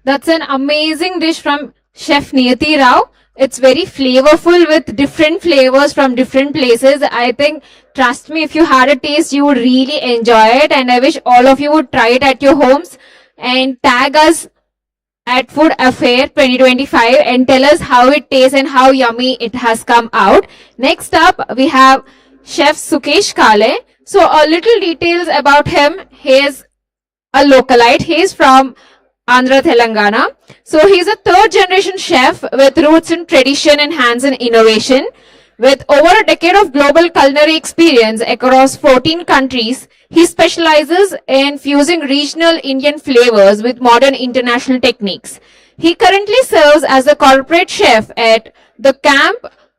That's an amazing dish from Chef Niyati Rao. It's very flavorful with different flavors from different places. I think, trust me, if you had a taste, you would really enjoy it. And I wish all of you would try it at your homes and tag us at Food Affair 2025 and tell us how it tastes and how yummy it has come out. Next up, we have Chef Sukesh Kale. So, a little details about him. He is a localite. He is from Andhra, Telangana. So he's a third generation chef with roots in tradition and hands in innovation. With over a decade of global culinary experience across 14 countries, he specializes in fusing regional Indian flavors with modern international techniques. He currently serves as a corporate chef at the Camp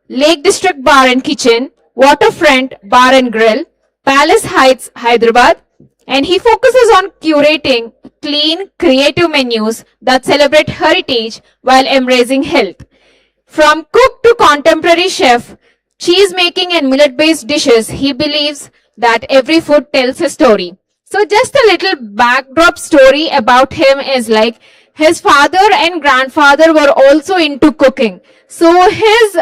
Lake District Bar and Kitchen, Waterfront Bar and Grill, Palace Heights, Hyderabad, and he focuses on curating clean, creative menus that celebrate heritage while embracing health. From cook to contemporary chef, cheese making and millet based dishes, he believes that every food tells a story. So, just a little backdrop story about him is like his father and grandfather were also into cooking. So, his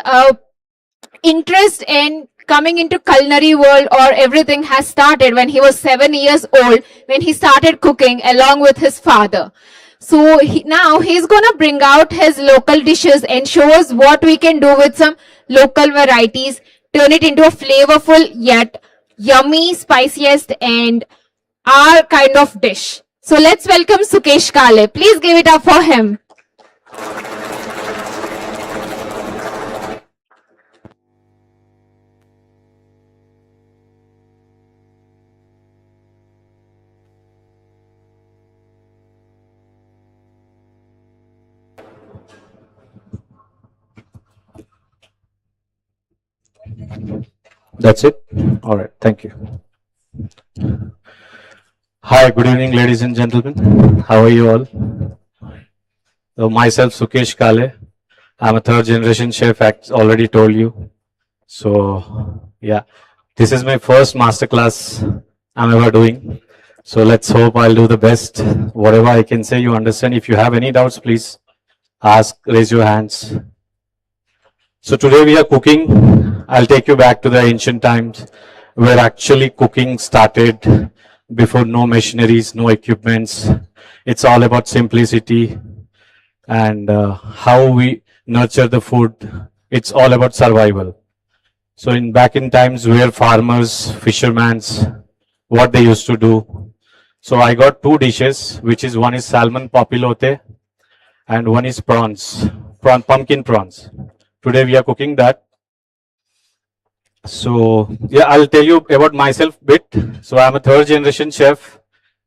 interest in coming into culinary world or everything has started when he was 7 years old, when he started cooking along with his father. So now he's gonna bring out his local dishes and show us what we can do with some local varieties, turn it into a flavorful yet yummy, spiciest and our kind of dish. So let's welcome Sukesh Kale. Please give it up for him. That's it? All right, thank you. Hi, good evening, ladies and gentlemen. How are you all? So myself, Sukesh Kale. I'm a third generation chef, already told you. So, yeah, this is my first masterclass I'm ever doing. So let's hope I'll do the best. Whatever I can say, you understand. If you have any doubts, please ask, raise your hands. So today we are cooking. I'll take you back to the ancient times where actually cooking started before no machineries, no equipments. It's all about simplicity and how we nurture the food. It's all about survival. So back in times where farmers, fishermen, what they used to do. So I got two dishes, which is one is salmon papilote and one is prawns, pumpkin prawns. Today we are cooking that. So yeah, I'll tell you about myself a bit. So I'm a third generation chef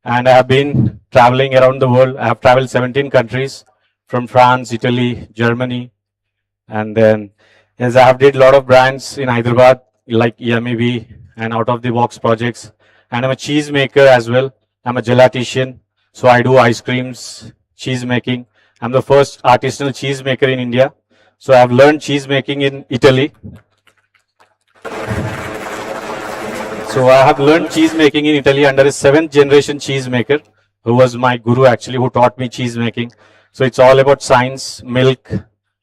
and I have been traveling around the world. I have traveled 17 countries from France, Italy, Germany. And then yes, I have did a lot of brands in Hyderabad like EMEB and out of the box projects. And I'm a cheese maker as well. I'm a gelatician. So I do ice creams, cheese making. I'm the first artisanal cheese maker in India. So I've learned cheese making in Italy. So I have learned cheese making in Italy under a 7th generation cheese maker who was my guru actually, who taught me cheese making. So it's all about science, milk.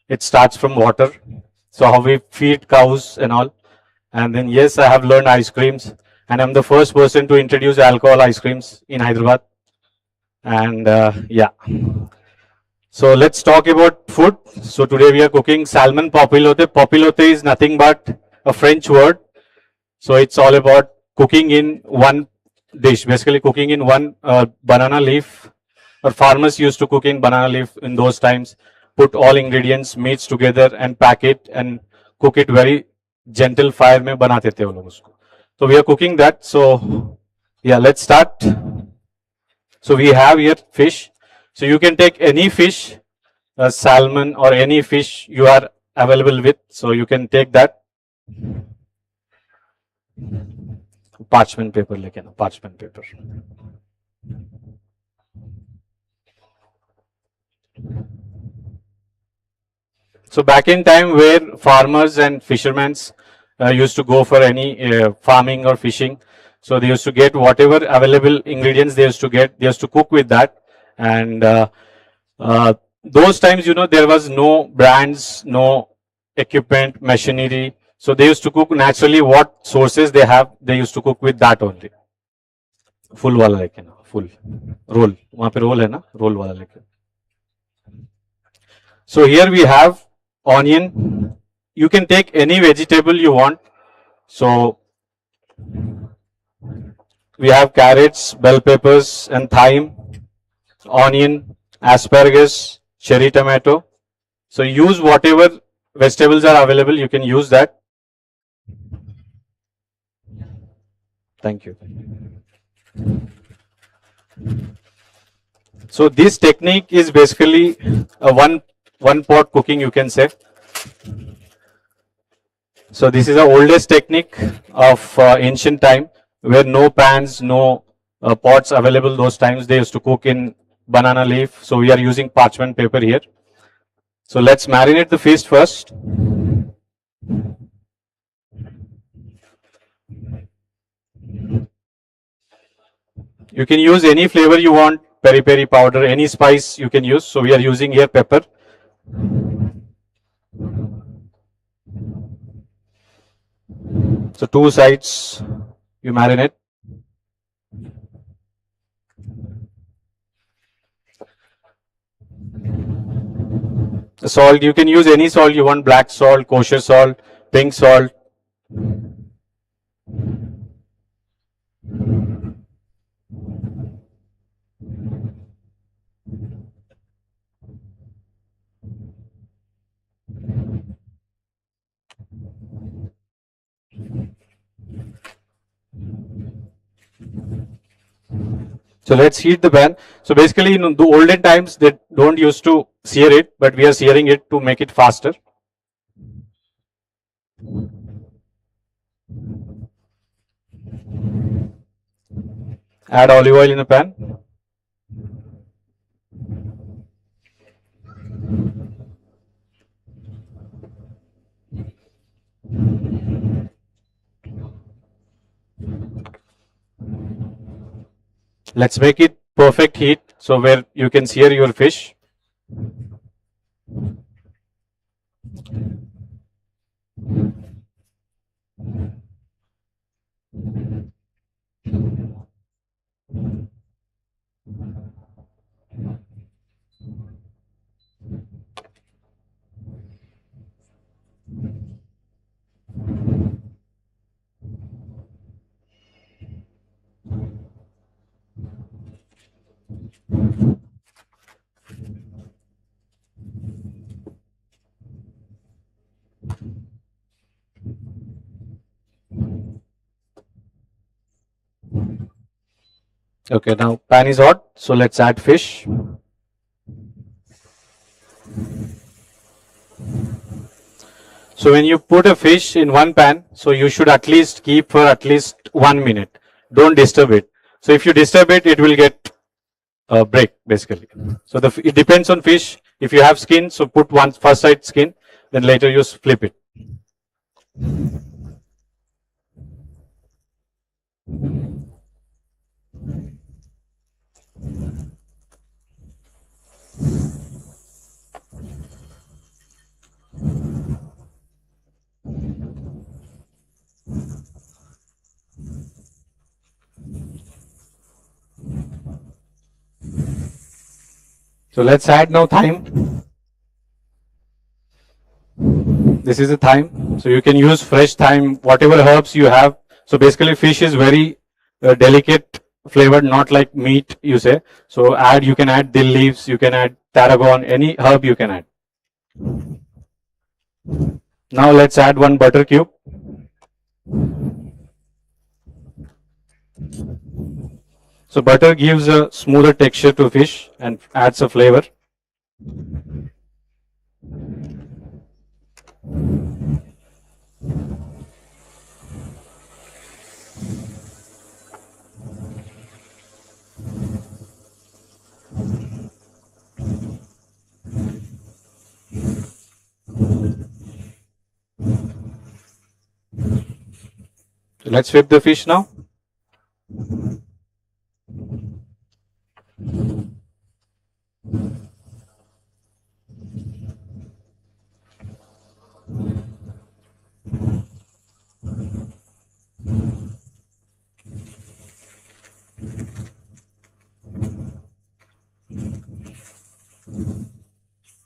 It starts from water. So how we feed cows and all. And then yes, I have learned ice creams and I'm the first person to introduce alcohol ice creams in Hyderabad. And yeah. So let's talk about food. So today we are cooking salmon papilote. Papilote is nothing but a French word. So it's all about cooking in one dish, basically cooking in one banana leaf. Or farmers used to cook in banana leaf in those times, put all ingredients, meats together and pack it and cook it very gentle fire mein banate the wo log usko. So we are cooking that. So yeah, let's start. So we have here fish. So you can take any fish, salmon or any fish you are available with. So you can take that. Parchment paper, लेके parchment paper. So back in time where farmers and fishermen used to go for any farming or fishing, so they used to get whatever available ingredients they used to get, they used to cook with that. And Those times, you know, there was no brands, no equipment, machinery. So they used to cook naturally what sources they have. They used to cook with that only. Full वाला लेके ना, full roll. वहाँ पे roll है ना, roll वाला लेके. So here we have onion. You can take any vegetable you want. So we have carrots, bell peppers, and thyme, onion, asparagus, cherry tomato. So use whatever vegetables are available, you can use that. Thank you. So this technique is basically a one pot cooking, you can say. So this is the oldest technique of ancient time, where no pans, no pots available. Those times they used to cook in banana leaf. So we are using parchment paper here. So let's marinate the fish first. You can use any flavor you want, peri peri powder, any spice you can use. So we are using here pepper. So two sides you marinate. The salt, you can use any salt you want, black salt, kosher salt, pink salt. So let's heat the pan. So basically, in the olden times, they don't used to sear it, but we are searing it to make it faster. Add olive oil in the pan. Let's make it perfect heat, so where you can sear your fish. Okay, now pan is hot, so let's add fish. So when you put a fish in one pan, so you should at least keep for at least 1 minute. Don't disturb it. So if you disturb it, it will get break basically. So it depends on fish. If you have skin, so put one first side skin, then later you flip it. So let's add now thyme. This is the thyme. So you can use fresh thyme, whatever herbs you have. So basically fish is very delicate flavored, not like meat you say. So you can add dill leaves, you can add tarragon, any herb you can add. Now let's add one butter cube. So butter gives a smoother texture to fish and adds a flavor. Let's flip the fish now.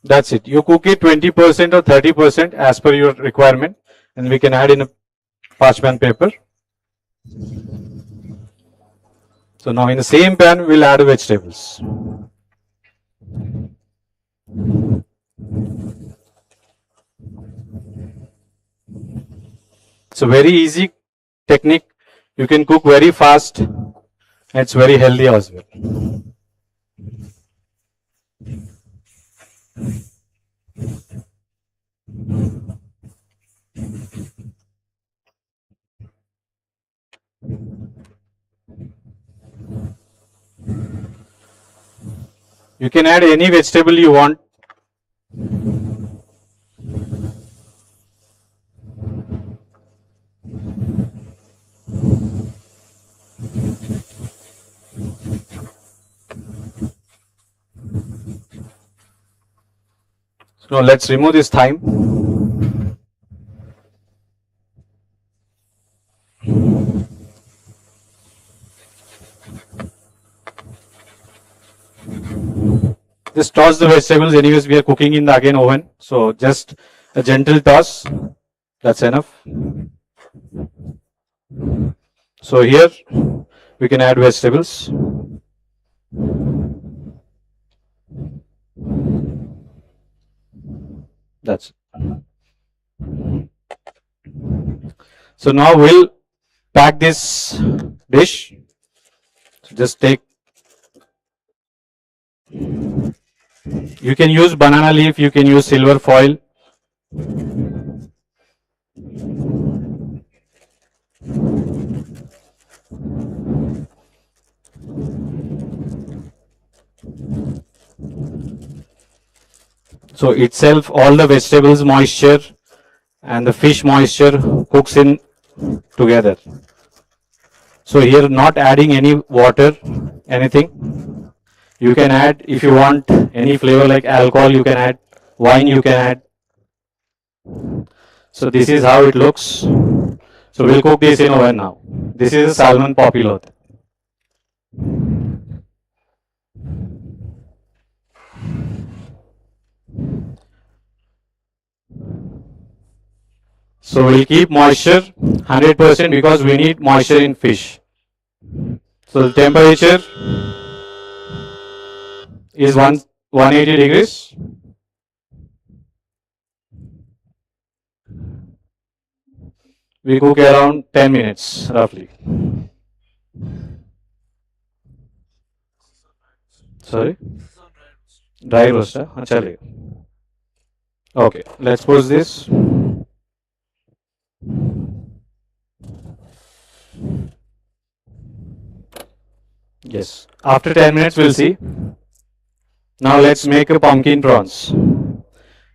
That's it. You cook it 20% or 30% as per your requirement, and we can add in a parchment paper. So now in the same pan, we'll add vegetables. It's a very easy technique. You can cook very fast, and it's very healthy as well. You can add any vegetable you want. So let's remove this thyme. Just toss the vegetables. Anyways, we are cooking in the again oven. So just a gentle toss. That's enough. So here we can add vegetables. That's it. So now we'll pack this dish. So just take. You can use banana leaf. You can use silver foil. So itself, all the vegetables moisture and the fish moisture cooks in together. So here not adding any water, anything. You can add, if you want any flavor like alcohol, you can add, wine you can add. So this is how it looks. So we'll cook this in oven now. This is a salmon popilot. So we'll keep moisture 100% because we need moisture in fish. So the temperature is 180 degrees. We cook around 10 minutes roughly. Sorry? Dry roast, huh? Chale. Okay, let's push this. Yes, after 10 minutes we'll see. Now let's make a pumpkin prawns.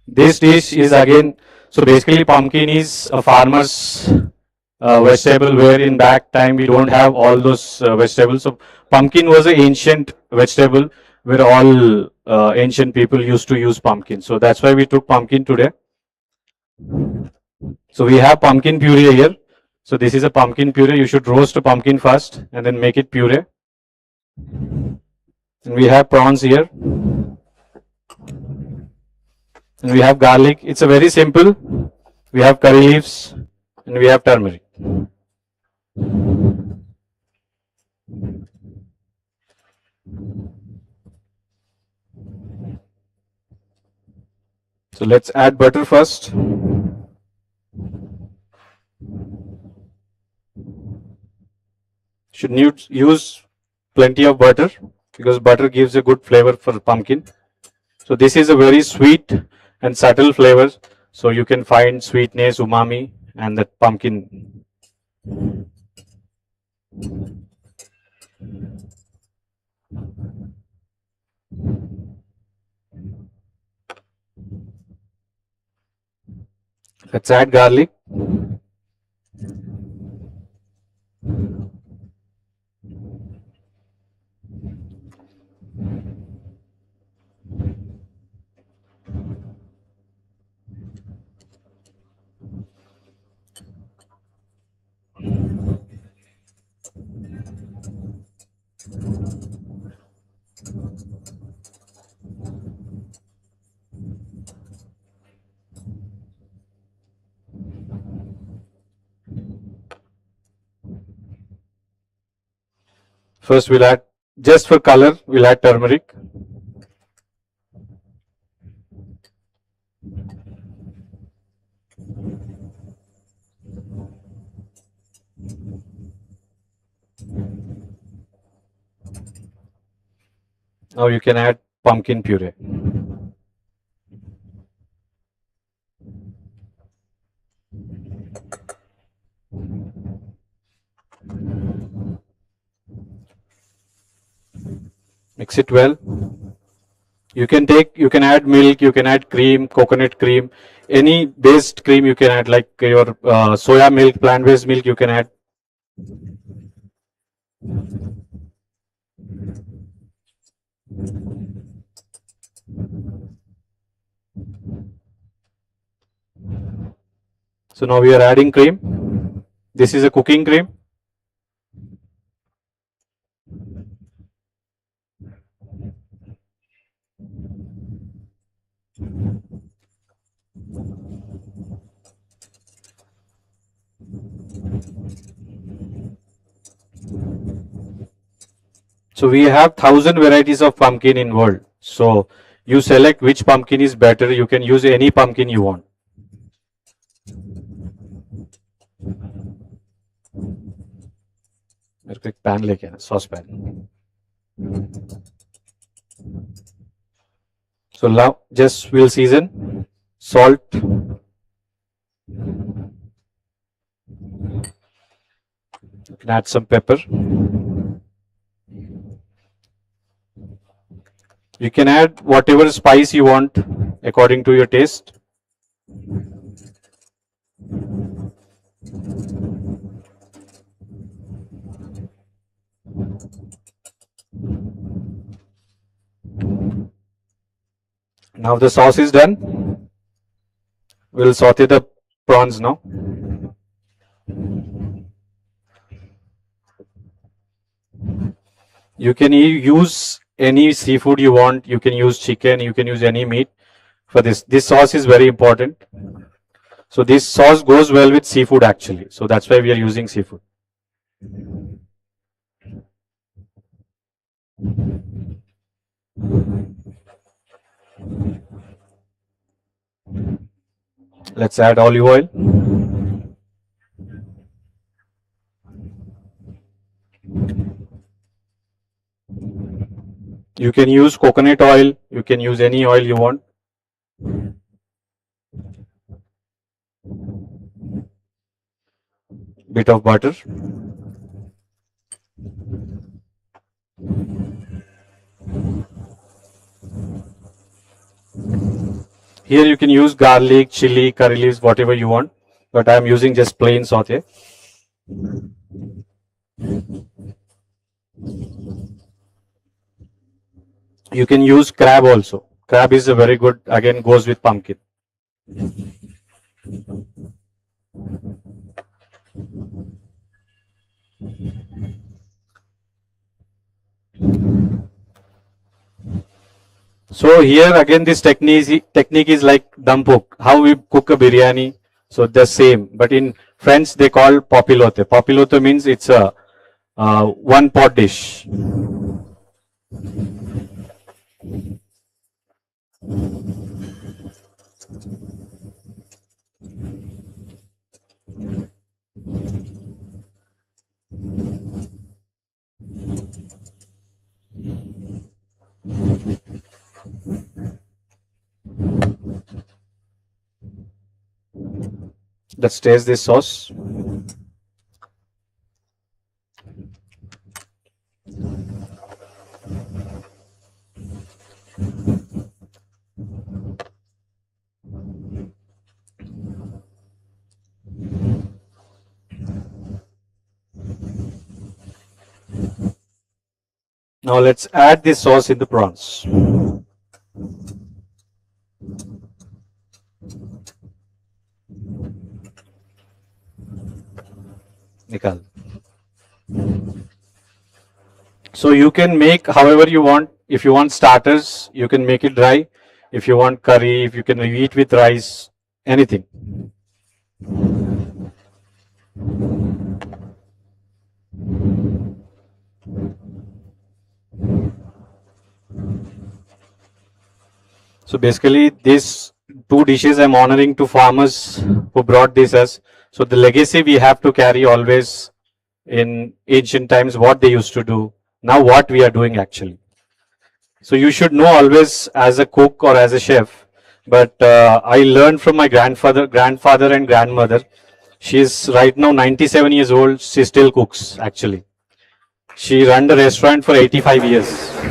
This dish is again, so basically pumpkin is a farmer's vegetable where in back time we don't have all those vegetables. So pumpkin was an ancient vegetable where all ancient people used to use pumpkin. So that's why we took pumpkin today. So we have pumpkin puree here. So this is a pumpkin puree. You should roast a pumpkin first and then make it puree. And we have prawns here. And we have garlic. It's a very simple. We have curry leaves and we have turmeric. So let's add butter first. Should use plenty of butter because butter gives a good flavor for pumpkin. So this is a very sweet and subtle flavor. So you can find sweetness, umami, and that pumpkin. Let's add garlic. First we'll add, just for color, we'll add turmeric. Now you can add pumpkin puree. Mix it well. You can add milk, you can add cream, coconut cream, any based cream you can add, like your soya milk, plant-based milk you can add. So now we are adding cream. This is a cooking cream. So we have 1,000 varieties of pumpkin in world. So you select which pumpkin is better. You can use any pumpkin you want. मेरे को एक pan लेके आना, sauce pan. So now just we'll season, salt, you can add some pepper. You can add whatever spice you want according to your taste. Now the sauce is done. We'll saute the prawns now. You can use any seafood you want. You can use chicken, you can use any meat for this. This sauce is very important. So this sauce goes well with seafood actually. So that's why we are using seafood. Let's add olive oil. You can use coconut oil, you can use any oil you want. Bit of butter. Here you can use garlic, chili, curry leaves, whatever you want, but I am using just plain saute. You can use crab also. Crab is a very good, again goes with pumpkin. So here again this technique is like dum cook. How we cook a biryani. So the same, but in French they call papilote. Papilote means it's a one pot dish. Let's taste this sauce. Now let's add this sauce in the prawns. Nikal. So you can make however you want. If you want starters, you can make it dry. If you want curry, if you can eat with rice, anything. So basically, these two dishes I'm honoring to farmers who brought this us. So the legacy we have to carry always in ancient times, what they used to do. Now what we are doing actually. So you should know always as a cook or as a chef. But I learned from my grandfather and grandmother. She is right now 97 years old. She still cooks actually. She ran the restaurant for 85 years.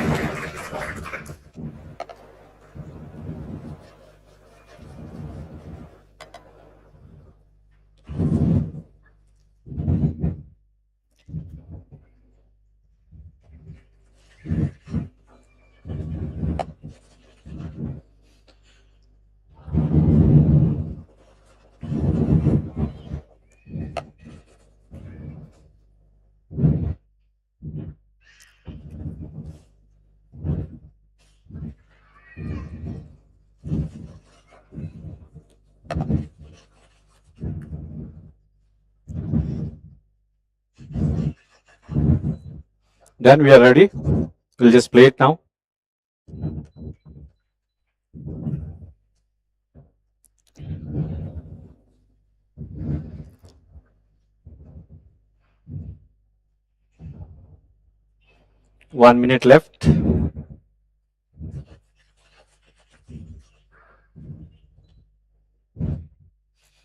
Then we are ready. We'll just play it now. One minute left.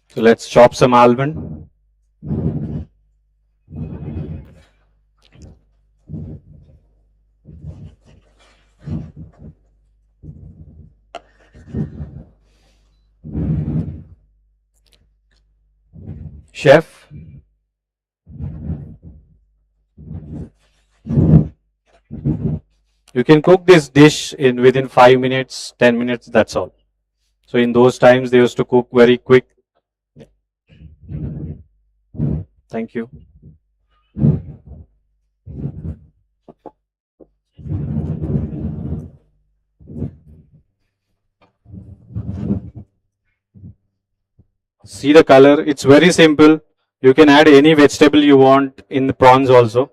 So let's chop some almond. Chef, you can cook this dish in within 5 minutes, 10 minutes, that's all. So in those times, they used to cook very quick. Thank you. See the color, it's very simple. You can add any vegetable you want in the prawns also.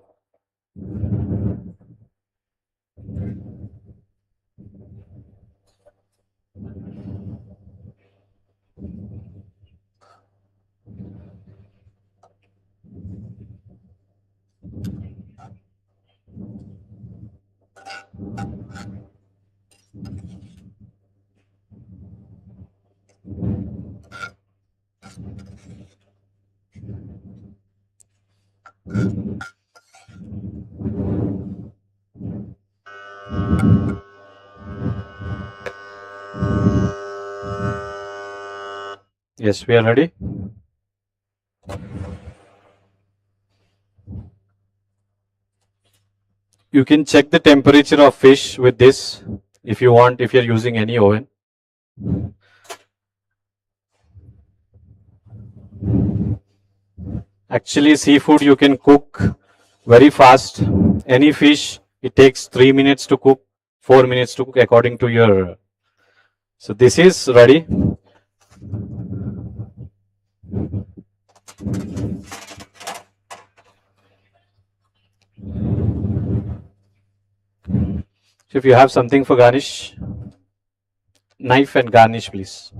Yes, we are ready. You can check the temperature of fish with this if you want, if you're using any oven. Actually, seafood you can cook very fast. Any fish, it takes 3 minutes to cook, 4 minutes to cook according to your. So this is ready. So if you have something for garnish, knife and garnish please.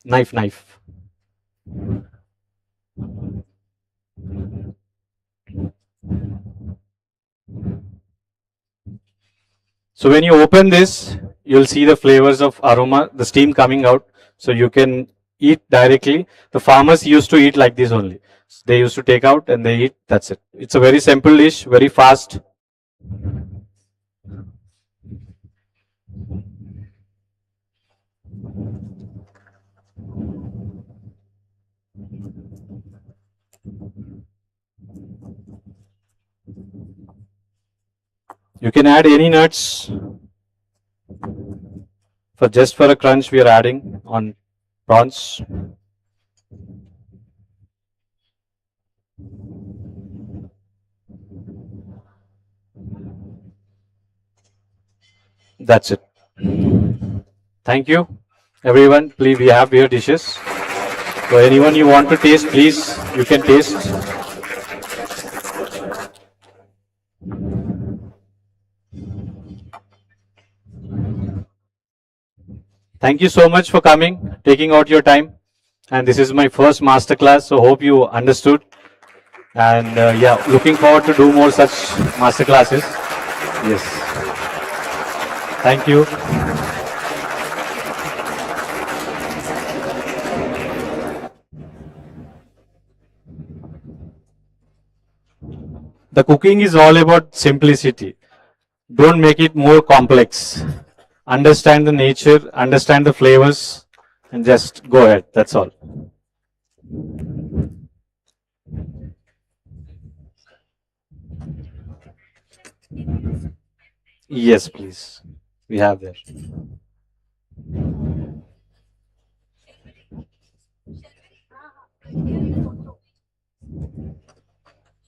Knife. So when you open this, you'll see the flavors of aroma, the steam coming out. So you can eat directly. The farmers used to eat like this only. They used to take out and they eat, that's it. It's a very simple dish, very fast. You can add any nuts. For just for a crunch, we are adding on prawns. That's it. Thank you, everyone. Please, we have your dishes. So anyone you want to taste, please, you can taste. Thank you so much for coming, taking out your time. And this is my first masterclass, so hope you understood. And yeah, looking forward to do more such masterclasses. Yes. Thank you. The cooking is all about simplicity. Don't make it more complex. Understand the nature, understand the flavors, and just go ahead. That's all. Yes, please. We have there.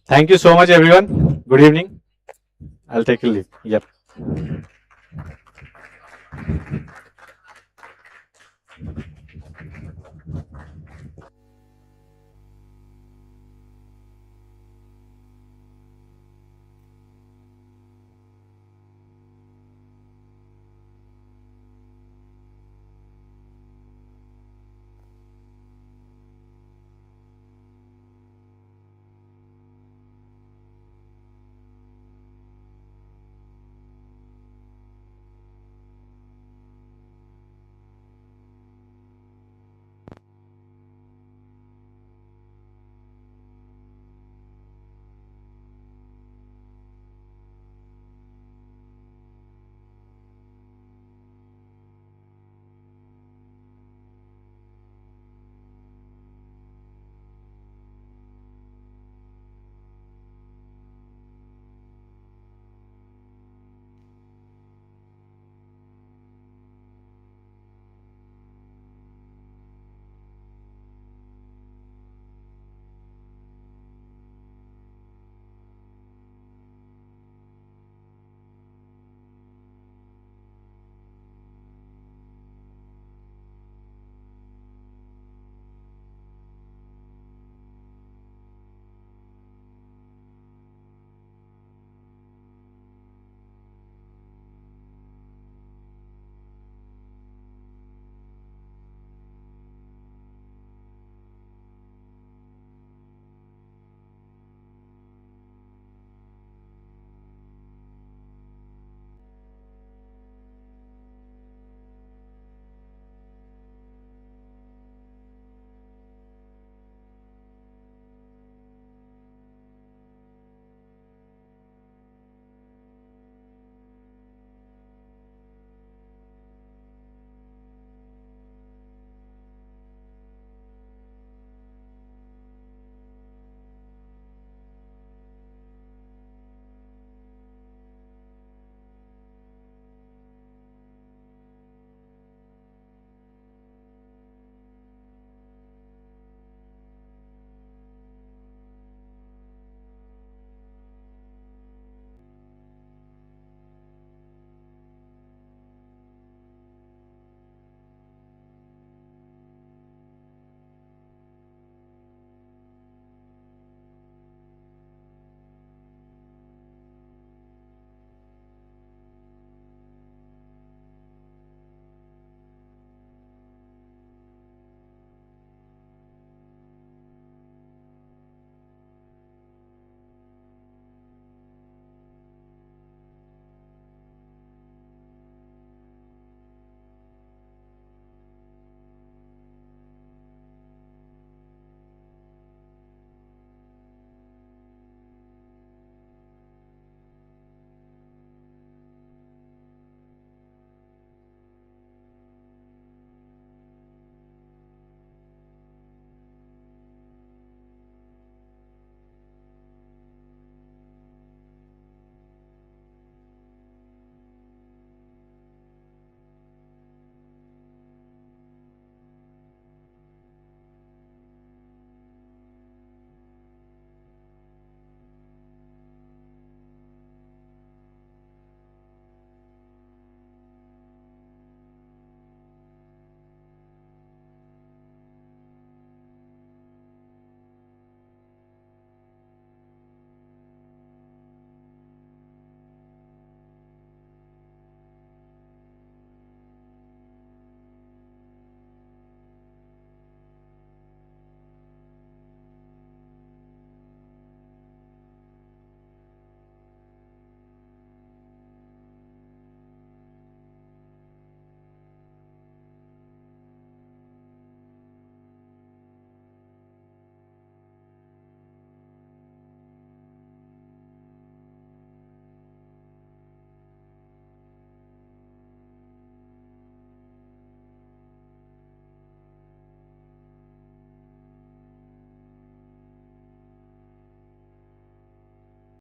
Thank you so much, everyone. Good evening. I'll take a leave. Yep.